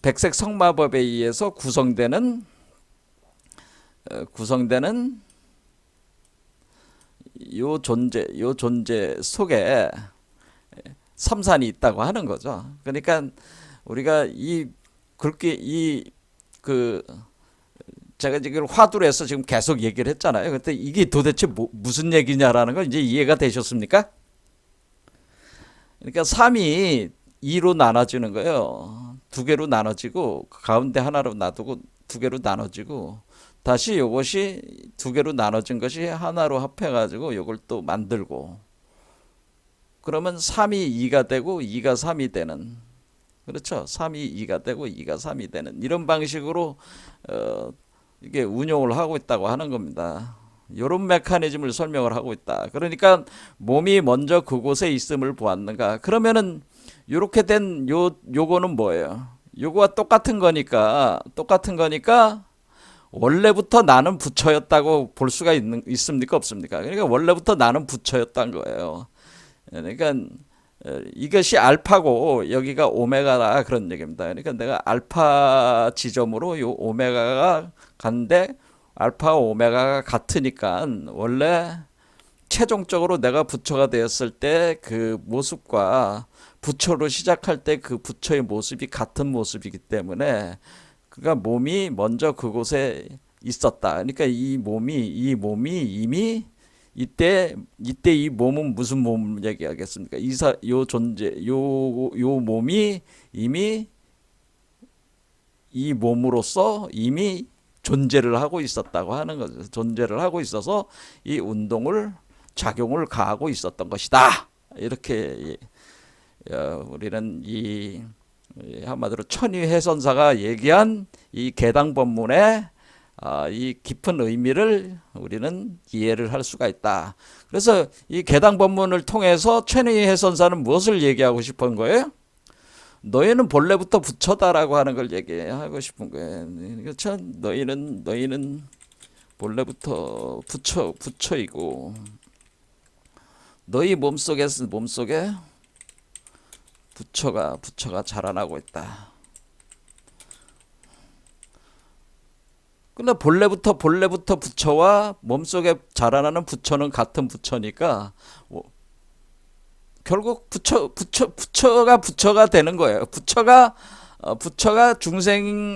Speaker 1: 백색 성마법에 의해서 구성되는 요 존재 속에 삼산이 있다고 하는 거죠. 그러니까 우리가 그렇게 그 제가 지금 화두로 해서 지금 계속 얘기를 했잖아요. 근데 이게 도대체 무슨 얘기냐라는 걸 이제 이해가 되셨습니까? 그러니까 3이 2로 나눠지는 거예요. 두 개로 나눠지고, 가운데 하나로 놔두고 두 개로 나눠지고, 다시 요것이 두 개로 나눠진 것이 하나로 합해가지고 요걸 또 만들고, 그러면 3이 2가 되고 2가 3이 되는, 그렇죠? 3이 2가 되고 2가 3이 되는 이런 방식으로 이게 운용을 하고 있다고 하는 겁니다. 이런 메커니즘을 설명을 하고 있다. 그러니까 몸이 먼저 그곳에 있음을 보았는가? 그러면은 이렇게 된 요거는 뭐예요? 요거와 똑같은 거니까 원래부터 나는 부처였다고 볼 수가 있습니까? 없습니까? 그러니까 원래부터 나는 부처였다는 거예요. 그러니까 이것이 알파고 여기가 오메가다, 그런 얘기입니다. 그러니까 내가 알파 지점으로 요 오메가가 간데, 알파 오메가가 같으니까 원래 최종적으로 내가 부처가 되었을 때 그 모습과 부처로 시작할 때 그 부처의 모습이 같은 모습이기 때문에 그러니까 몸이 먼저 그곳에 있었다. 그러니까 이 몸이 이미 이때 이 몸은 무슨 몸 얘기하겠습니까? 요 존재 요 몸이 이미 이 몸으로서 이미 존재를 하고 있었다고 하는 거죠. 존재를 하고 있어서 이 운동을 작용을 가하고 있었던 것이다. 이렇게 우리는 이 한마디로 천유해선사가 얘기한 이 계당법문의 이 깊은 의미를 우리는 이해를 할 수가 있다. 그래서 이 계당법문을 통해서 천유해선사는 무엇을 얘기하고 싶은 거예요? 너희는 본래부터 부처다라고 하는 걸 얘기하고 싶은 거예요. 그렇죠? 너희는 본래부터 부처이고 너희 몸속에 부처가 자라나고 있다. 근데 본래부터 부처와 몸속에 자라나는 부처는 같은 부처니까 결국 부처가 되는 거예요. 부처가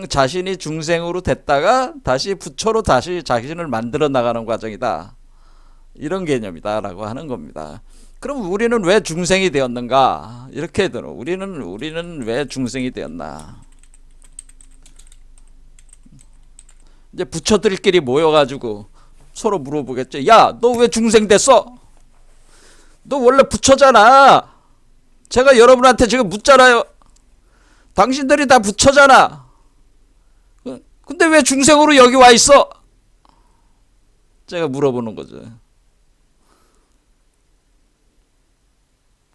Speaker 1: 자신이 중생으로 됐다가 다시 부처로 다시 자신을 만들어 나가는 과정이다. 이런 개념이다라고 하는 겁니다. 그럼 우리는 왜 중생이 되었는가? 이렇게 들어. 우리는 왜 중생이 되었나? 이제 부처들끼리 모여가지고 서로 물어보겠죠. 야, 너 왜 중생 됐어? 너 원래 부처잖아. 제가 여러분한테 지금 묻잖아요. 당신들이 다 부처잖아. 근데 왜 중생으로 여기 와 있어? 제가 물어보는 거죠.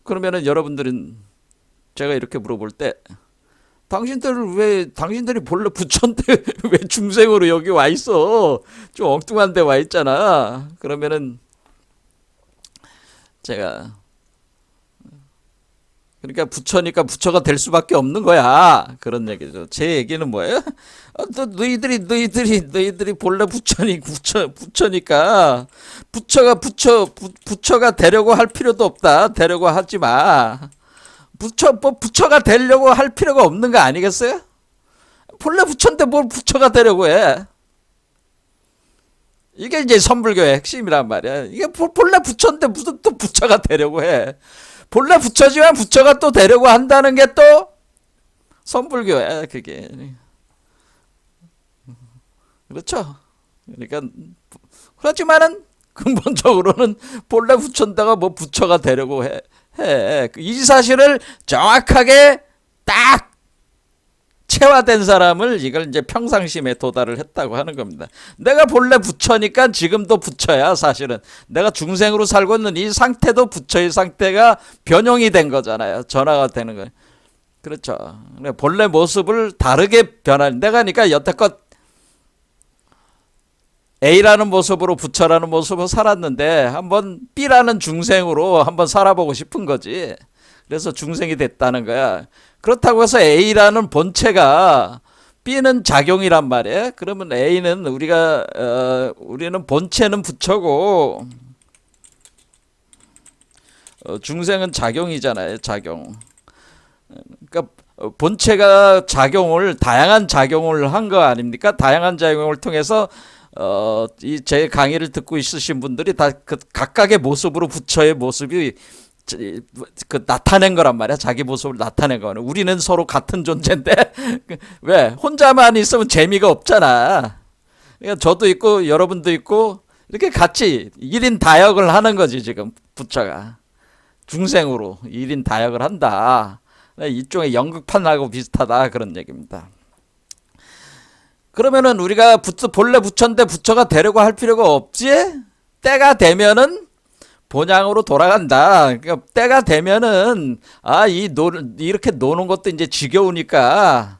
Speaker 1: 그러면은 여러분들은 제가 이렇게 물어볼 때 당신들이 본래 부처인데 왜 중생으로 여기 와 있어? 좀 엉뚱한 데 와 있잖아. 그러면은 제가 그러니까 부처니까 부처가 될 수밖에 없는 거야. 그런 얘기죠. 제 얘기는 뭐예요? 너희들이 본래 부처니까 부처가 되려고 할 필요도 없다. 되려고 하지 마. 부처가 되려고 할 필요가 없는 거 아니겠어요? 본래 부처인데 뭘 부처가 되려고 해? 이게 이제 선불교의 핵심이란 말이야. 이게 본래 부처인데 무슨 또 부처가 되려고 해? 본래 부처지만 부처가 또 되려고 한다는 게 또 선불교야, 그게. 그렇죠? 그러니까 그렇지만은 근본적으로는 본래 부처인데가 뭐 부처가 되려고 해. 이 사실을 정확하게 딱 체화된 사람을 이걸 이제 평상심에 도달을 했다고 하는 겁니다. 내가 본래 부처니까 지금도 부처야. 사실은 내가 중생으로 살고 있는 이 상태도 부처의 상태가 변형이 된 거잖아요. 전화가 되는 거예요. 그렇죠. 본래 모습을 다르게 변한 내가 그러니까 여태껏 A라는 모습으로 부처라는 모습으로 살았는데 한번 B라는 중생으로 한번 살아보고 싶은 거지. 그래서 중생이 됐다는 거야. 그렇다고 해서 A라는 본체가 B는 작용이란 말이에요. 그러면 A는 우리는 본체는 부처고 중생은 작용이잖아요. 작용. 그러니까 본체가 다양한 작용을 한 거 아닙니까? 다양한 작용을 통해서 이 제 강의를 듣고 있으신 분들이 다 그 각각의 모습으로 부처의 모습이 나타낸 거란 말이야. 자기 모습을 나타낸 거는. 우리는 서로 같은 존재인데 왜 혼자만 있으면 재미가 없잖아. 그러니까 저도 있고 여러분도 있고 이렇게 같이 1인 다역을 하는 거지. 지금 부처가 중생으로 1인 다역을 한다. 일종의 연극판하고 비슷하다 그런 얘기입니다. 그러면은 우리가 본래 부처인데 부처가 되려고 할 필요가 없지? 때가 되면은 본향으로 돌아간다. 그러니까 때가 되면은 이렇게 노는 것도 이제 지겨우니까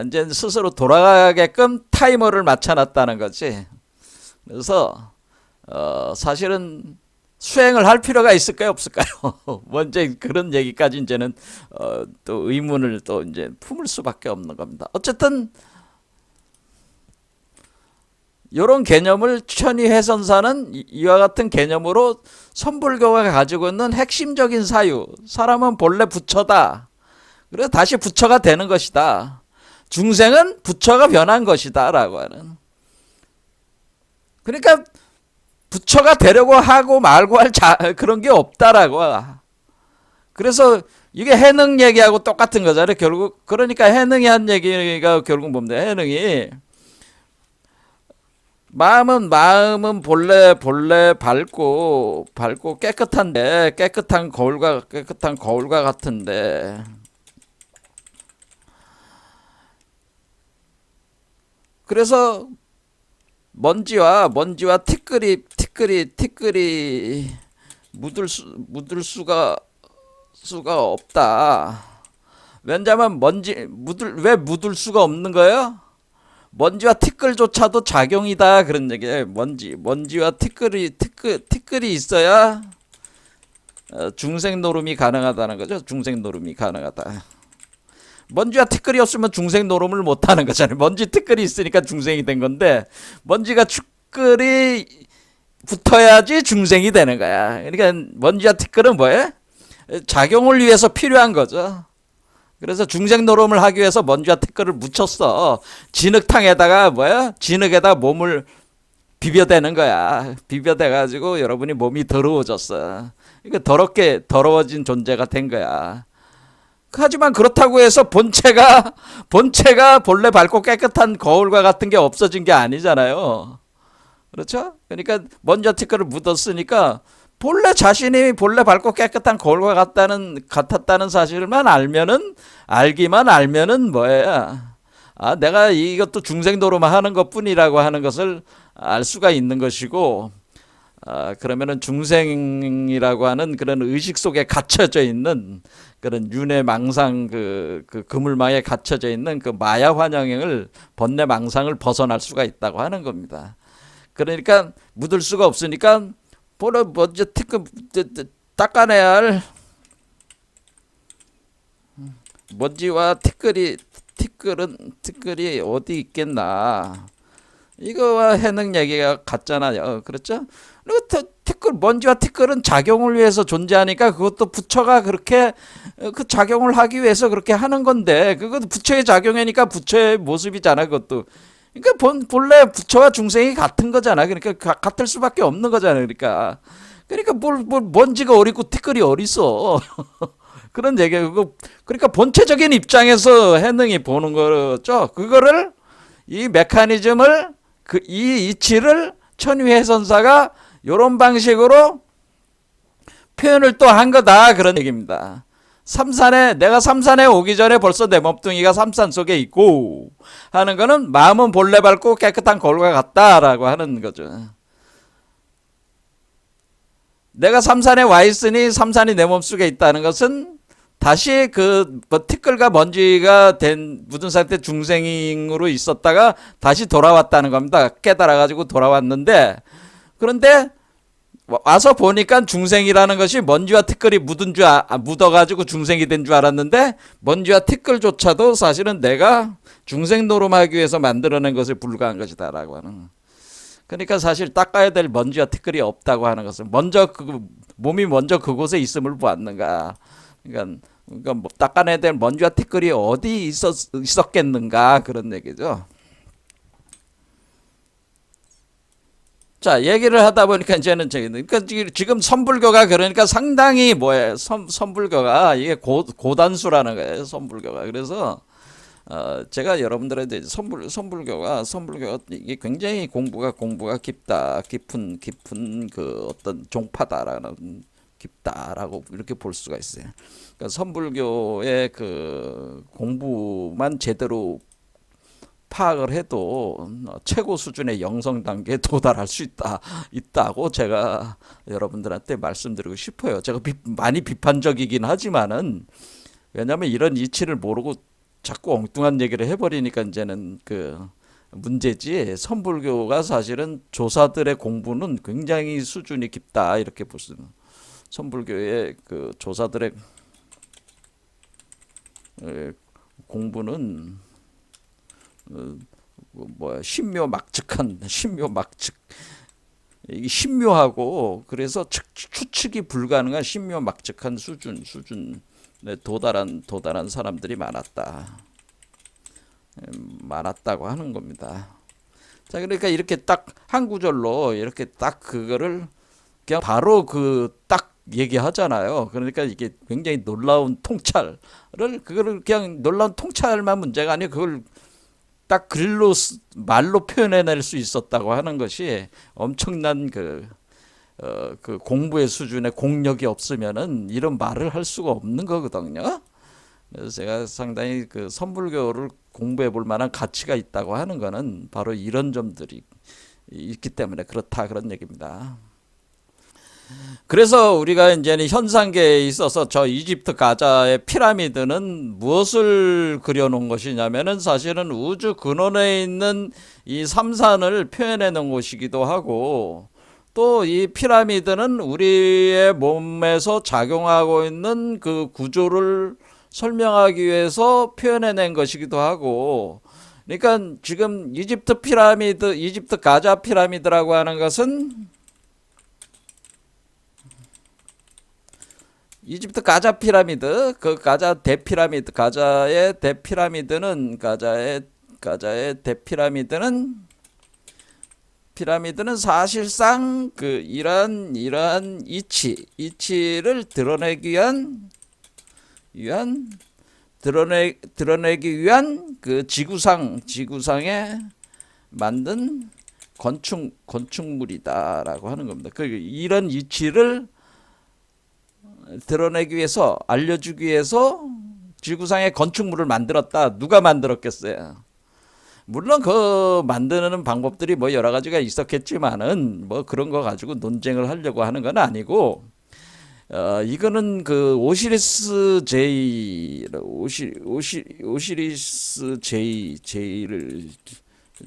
Speaker 1: 이제 스스로 돌아가게끔 타이머를 맞춰놨다는 거지. 그래서 사실은 수행을 할 필요가 있을까요, 없을까요? 먼저 그런 얘기까지 이제는 또 의문을 또 이제 품을 수밖에 없는 겁니다. 어쨌든 이런 개념을 천의해선사는 이와 같은 개념으로 선불교가 가지고 있는 핵심적인 사유, 사람은 본래 부처다. 그래서 다시 부처가 되는 것이다. 중생은 부처가 변한 것이다 라고 하는. 그러니까 부처가 되려고 하고 말고 할 그런 게 없다라고. 그래서 이게 해능 얘기하고 똑같은 거잖아요. 결국 그러니까 해능이 한 얘기가 결국 뭡니까? 해능이 마음은 본래 밝고 깨끗한데 깨끗한 거울과 같은데 그래서 먼지와 티끌이 묻을 수가 없다. 왜냐면 왜 묻을 수가 없는 거예요? 먼지와 티끌조차도 작용이다 그런 얘기예요. 먼지와 티끌이 있어야 중생 노름이 가능하다는 거죠. 중생 노름이 가능하다. 먼지와 티끌이 없으면 중생 노름을 못 하는 거잖아요. 먼지 티끌이 있으니까 중생이 된 건데 먼지가 티끌이 붙어야지 중생이 되는 거야. 그러니까 먼지와 티끌은 뭐예요? 작용을 위해서 필요한 거죠. 그래서 중생 노름을 하기 위해서 먼지와 티끌을 묻혔어. 진흙탕에다가 진흙에다 몸을 비벼대는 거야. 비벼대가지고 여러분이 몸이 더러워졌어. 그러니까 더러워진 존재가 된 거야. 하지만 그렇다고 해서 본체가 본래 밝고 깨끗한 거울과 같은 게 없어진 게 아니잖아요. 그렇죠? 그러니까 먼지와 티끌을 묻었으니까 본래 밝고 깨끗한 거울과 같았다는 사실만 알기만 알면은 뭐야? 아, 내가 이것도 중생도로만 하는 것뿐이라고 하는 것을 알 수가 있는 것이고, 그러면은 중생이라고 하는 그런 의식 속에 갇혀져 있는 그런 윤회망상 그 그물망에 갇혀져 있는 그 마야 환영을 번뇌망상을 벗어날 수가 있다고 하는 겁니다. 그러니까 묻을 수가 없으니까 먼저 닦아내야 할 먼지와 티끌이 어디 있겠나. 이거와 해능 얘기가 같잖아요. 그렇죠? 그리고 먼지와 티끌은 작용을 위해서 존재하니까 그것도 부처가 그렇게 그 작용을 하기 위해서 그렇게 하는 건데 그것도 부처의 작용이니까 부처의 모습이잖아. 그것도. 그러니까 본래 부처와 중생이 같은 거잖아. 그러니까 같을 수밖에 없는 거잖아. 그러니까 뭘 먼지가 어리고 티끌이 어리서 그런 얘기야. 그러니까 본체적인 입장에서 해능이 보는 거죠. 그거를 이 메커니즘을 이 이치를 천위해선사가 이런 방식으로 표현을 또 한 거다 그런 얘기입니다. 내가 삼산에 오기 전에 벌써 내 몸뚱이가 삼산 속에 있고 하는 거는 마음은 본래 밝고 깨끗한 거울과 같다라고 하는 거죠. 내가 삼산에 와 있으니 삼산이 내 몸속에 있다는 것은 다시 티끌과 먼지가 된 묻은 상태 중생으로 있었다가 다시 돌아왔다는 겁니다. 깨달아가지고 돌아왔는데 그런데 와서 보니까 중생이라는 것이 먼지와 티끌이 묻어가지고 중생이 된 줄 알았는데 먼지와 티끌조차도 사실은 내가 중생 노름하기 위해서 만들어낸 것에 불과한 것이다라고 하는. 그러니까 사실 닦아야 될 먼지와 티끌이 없다고 하는 것은 몸이 먼저 그곳에 있음을 보았는가. 그러니까 닦아내야 될 먼지와 티끌이 어디 있었겠는가 그런 얘기죠. 자, 얘기를 하다 보니까 이제는 그러니까 지금 선불교가 그러니까 상당히 선불교가 이게 고단수라는 거예요. 선불교가. 그래서 제가 여러분들한테 선불교가 이게 굉장히 공부가 깊은 그 어떤 종파다라는 깊다라고 이렇게 볼 수가 있어요. 그러니까 선불교의 그 공부만 제대로 파악을 해도 최고 수준의 영성 단계에 도달할 수 있다고 제가 여러분들한테 말씀드리고 싶어요. 제가 많이 비판적이긴 하지만은 왜냐하면 이런 이치를 모르고 자꾸 엉뚱한 얘기를 해버리니까 이제는 그 문제지. 선불교가 사실은 조사들의 공부는 굉장히 수준이 깊다 이렇게 볼 수 있는. 선불교의 그 조사들의 공부는 뭐 신묘막측 이 신묘하고 그래서 추측이 불가능한 신묘막측한 수준에 도달한 사람들이 많았다고 하는 겁니다. 자, 그러니까 이렇게 딱 한 구절로 이렇게 딱 그거를 그냥 바로 그 딱 얘기하잖아요. 그러니까 이게 굉장히 놀라운 통찰을 그거를 그냥 놀라운 통찰만 문제가 아니고 그걸 딱 글로 말로 표현해낼 수 있었다고 하는 것이 엄청난 그 공부의 수준에 공력이 없으면은 이런 말을 할 수가 없는 거거든요. 그래서 제가 상당히 그 선불교를 공부해 볼 만한 가치가 있다고 하는 거는 바로 이런 점들이 있기 때문에 그렇다 그런 얘기입니다. 그래서 우리가 이제는 현상계에 있어서 저 이집트 가자의 피라미드는 무엇을 그려놓은 것이냐면은 사실은 우주 근원에 있는 이 삼산을 표현해 놓은 것이기도 하고 또 이 피라미드는 우리의 몸에서 작용하고 있는 그 구조를 설명하기 위해서 표현해낸 것이기도 하고 그러니까 지금 이집트 가자 피라미드라고 하는 것은 이집트 가자 피라미드, 그 가자 대피라미드, 가자의 대피라미드는 피라미드는 사실상 그 이러한 이치를 드러내기 위한 그 지구상에 만든 건축물이다라고 하는 겁니다. 그 이런 이치를 드러내기 위해서 알려주기 위해서 지구상에 건축물을 만들었다. 누가 만들었겠어요? 물론 그 만드는 방법들이 뭐 여러 가지가 있었겠지만은 뭐 그런 거 가지고 논쟁을 하려고 하는 건 아니고 이거는 그 오시리스 제이를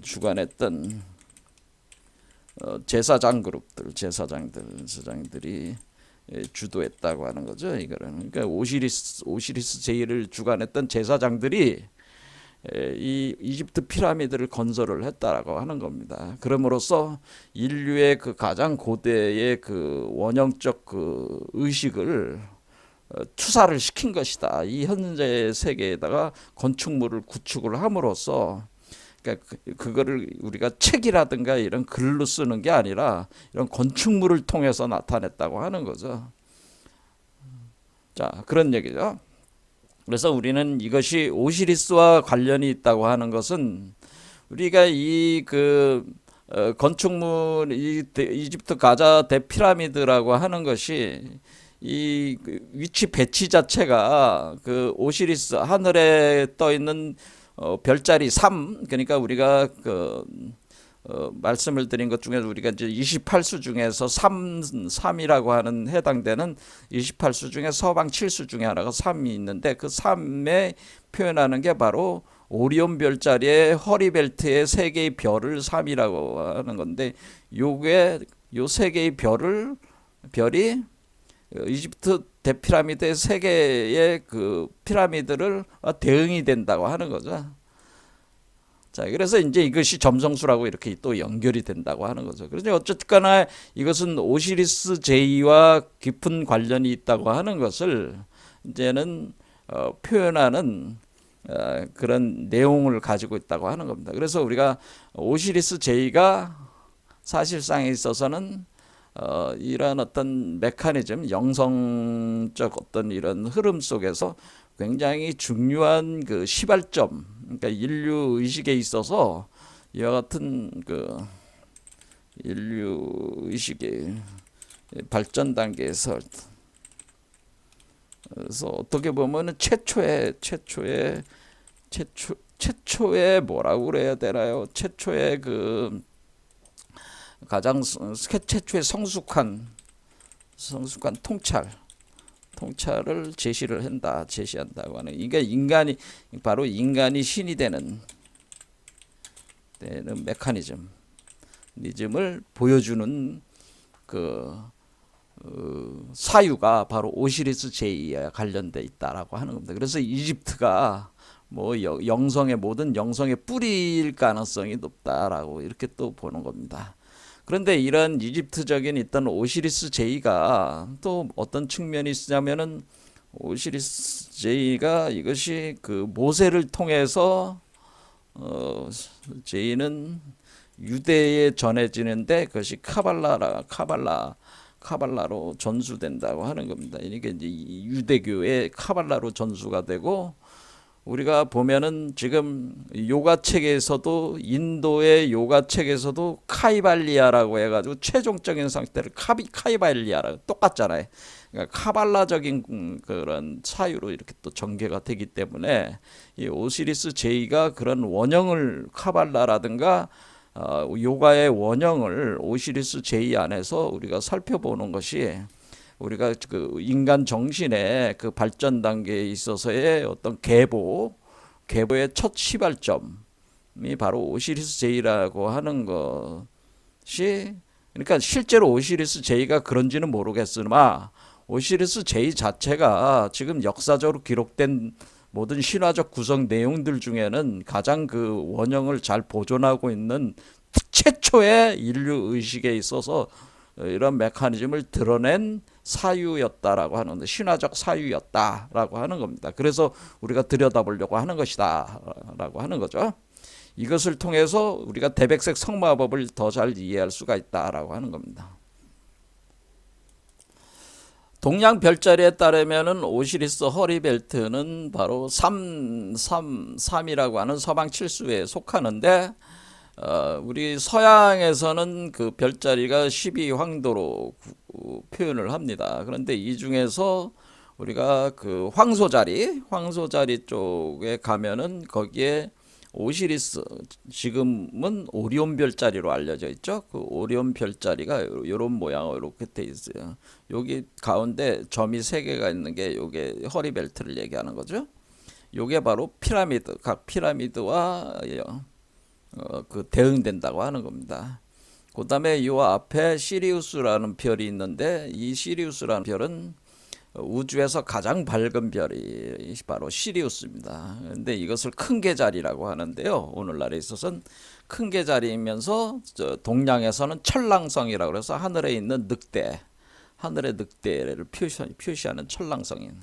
Speaker 1: 주관했던 제사장들이 주도했다고 하는 거죠. 이거는 그러니까 오시리스 제이를 주관했던 제사장들이 이 이집트 피라미드를 건설을 했다라고 하는 겁니다. 그럼으로써 인류의 그 가장 고대의 그 원형적 그 의식을 투사를 시킨 것이다. 이 현재 세계에다가 건축물을 구축을 함으로써 그러니까 그거를 우리가 책이라든가 이런 글로 쓰는 게 아니라 이런 건축물을 통해서 나타냈다고 하는 거죠. 자, 그런 얘기죠. 그래서 우리는 이것이 오시리스와 관련이 있다고 하는 것은 우리가 이 그 건축물 이집트 가자 대피라미드라고 하는 것이 이 위치 배치 자체가 그 오시리스 하늘에 떠 있는 별자리 3 그러니까 우리가 말씀을 드린 것 중에서 우리가 이제 28수 중에서 3이라고 하는 해당되는 28수 중에 서방 7수 중에 하나가 3이 있는데 그 3에 표현하는 게 바로 오리온 별자리의 허리벨트의 세 개의 별을 3이라고 하는 건데 요게 요 세 개의 별이 이집트 대피라미드의 세 개의 그 피라미드를 대응이 된다고 하는 거죠. 자, 그래서 이제 이것이 점성술하고 이렇게 또 연결이 된다고 하는 거죠. 그래서 어쨌거나 이것은 오시리스 제이와 깊은 관련이 있다고 하는 것을 이제는 표현하는 그런 내용을 가지고 있다고 하는 겁니다. 그래서 우리가 오시리스 제이가 사실상에 있어서는 이런 어떤 메커니즘, 영성적 어떤 이런 흐름 속에서 굉장히 중요한 그 시발점, 그러니까 인류 의식에 있어서 이와 같은 그 인류 의식의 발전 단계에서 그래서 어떻게 보면은 최초의 뭐라고 그래야 되나요? 최초의 그 가장 최초의 성숙한 통찰을 제시한다고 하는. 이게 바로 인간이 신이 되는 메커니즘을 보여주는 그 사유가 바로 오시리스 제이와 관련돼 있다라고 하는 겁니다. 그래서 이집트가 뭐 영성의 모든 영성의 뿌리일 가능성이 높다라고 이렇게 또 보는 겁니다. 그런데 이런 이집트적인 있던 오시리스 제이가 또 어떤 측면이 있냐면은 오시리스 제이가 이것이 그 모세를 통해서 제이는 유대에 전해지는데 그것이 카발라로 전수된다고 하는 겁니다. 이게 이제 유대교의 카발라로 전수가 되고 우리가 보면은 지금 요가 책에서도 인도의 요가 책에서도 카이발리아라고 해가지고 최종적인 상태를 카이발리아라고 똑같잖아요. 그러니까 카발라적인 그런 사유로 이렇게 또 전개가 되기 때문에 이 오시리스 제이가 그런 원형을 카발라라든가 요가의 원형을 오시리스 제이 안에서 우리가 살펴보는 것이 우리가 그 인간 정신의 그 발전 단계에 있어서의 어떤 계보의 첫 시발점이 바로 오시리스 제이라고 하는 것이 그러니까 실제로 오시리스 제이가 그런지는 모르겠으나 오시리스 제이 자체가 지금 역사적으로 기록된 모든 신화적 구성 내용들 중에는 가장 그 원형을 잘 보존하고 있는 최초의 인류 의식에 있어서 이런 메커니즘을 드러낸 사유였다라고 하는데 신화적 사유였다라고 하는 겁니다. 그래서 우리가 들여다보려고 하는 것이다라고 하는 거죠. 이것을 통해서 우리가 대백색 성마법을 더 잘 이해할 수가 있다라고 하는 겁니다. 동양 별자리에 따르면은 오시리스 허리벨트는 바로 3이라고 하는 서방 칠수에 속하는데 우리 서양에서는 그 별자리가 12황도로 표현을 합니다. 그런데 이 중에서 우리가 그 황소자리 쪽에 가면은 거기에 오시리스 지금은 오리온 별자리로 알려져 있죠. 그 오리온 별자리가 이런 모양으로 이렇게 돼 있어요. 여기 가운데 점이 3개가 있는 게 요게 허리벨트를 얘기하는 거죠. 요게 바로 피라미드, 각 피라미드와 그 대응된다고 하는 겁니다. 그 다음에 이 앞에 시리우스라는 별이 있는데 이 시리우스라는 별은 우주에서 가장 밝은 별이 바로 시리우스입니다. 그런데 이것을 큰 계자리라고 하는데요. 오늘날에 있어서는 큰 계자리이면서 동양에서는 천랑성이라고 해서 하늘에 있는 늑대, 하늘의 늑대를 표시하는 천랑성인.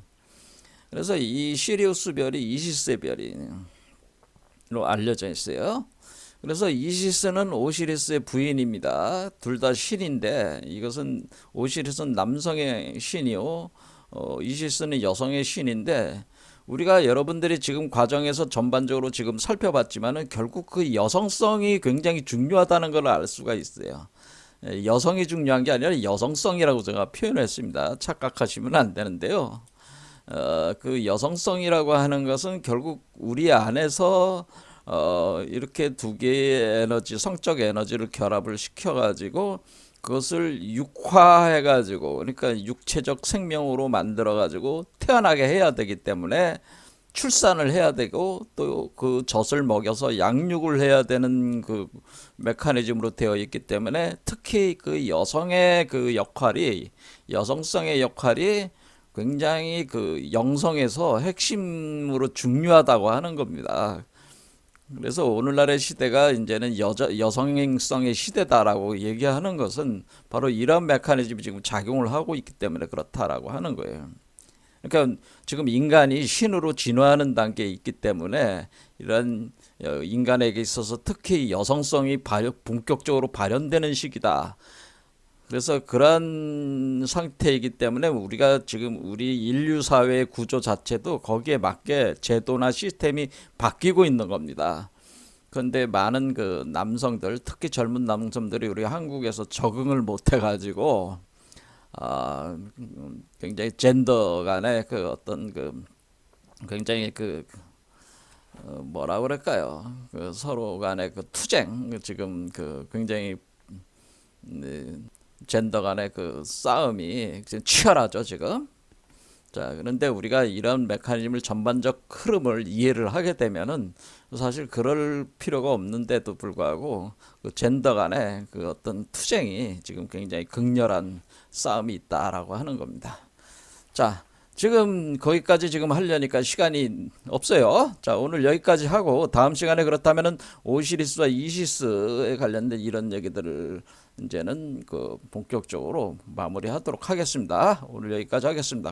Speaker 1: 그래서 이 시리우스 별이 이시스의 별이로 알려져 있어요. 그래서 이시스는 오시리스의 부인입니다. 둘 다 신인데 이것은 오시리스는 남성의 신이요. 이시스는 여성의 신인데 우리가 여러분들이 지금 과정에서 전반적으로 지금 살펴봤지만은 결국 그 여성성이 굉장히 중요하다는 걸 알 수가 있어요. 여성이 중요한 게 아니라 여성성이라고 제가 표현했습니다. 착각하시면 안 되는데요. 그 여성성이라고 하는 것은 결국 우리 안에서 이렇게 두 개의 에너지, 성적 에너지를 결합을 시켜가지고 그것을 육화해가지고 그러니까 육체적 생명으로 만들어가지고 태어나게 해야 되기 때문에 출산을 해야 되고 또 그 젖을 먹여서 양육을 해야 되는 그 메커니즘으로 되어 있기 때문에 특히 그 여성의 그 역할이 여성성의 역할이 굉장히 그 영성에서 핵심으로 중요하다고 하는 겁니다. 그래서 오늘날의 시대가 이제는 여성성의 시대다라고 얘기하는 것은 바로 이런 메커니즘이 지금 작용을 하고 있기 때문에 그렇다라고 하는 거예요. 그러니까 지금 인간이 신으로 진화하는 단계에 있기 때문에 이런 인간에게 있어서 특히 여성성이 본격적으로 발현되는 시기다. 그래서 그런 상태이기 때문에 우리가 지금 우리 인류 사회의 구조 자체도 거기에 맞게 제도나 시스템이 바뀌고 있는 겁니다. 그런데 많은 그 남성들, 특히 젊은 남성들이 우리 한국에서 적응을 못 해가지고 굉장히 젠더 간의 그 어떤 그 굉장히 그 뭐라 그럴까요? 그 서로 간의 그 투쟁 지금 그 굉장히 젠더 간의 그 싸움이 치열하죠, 지금. 자, 그런데 우리가 이런 메커니즘을 전반적 흐름을 이해를 하게 되면은 사실 그럴 필요가 없는데도 불구하고 그 젠더 간의 그 어떤 투쟁이 지금 굉장히 극렬한 싸움이 있다라고 하는 겁니다. 자, 지금 거기까지 지금 하려니까 시간이 없어요. 자, 오늘 여기까지 하고 다음 시간에 그렇다면은 오시리스와 이시스에 관련된 이런 얘기들을 이제는 그 본격적으로 마무리하도록 하겠습니다. 오늘 여기까지 하겠습니다.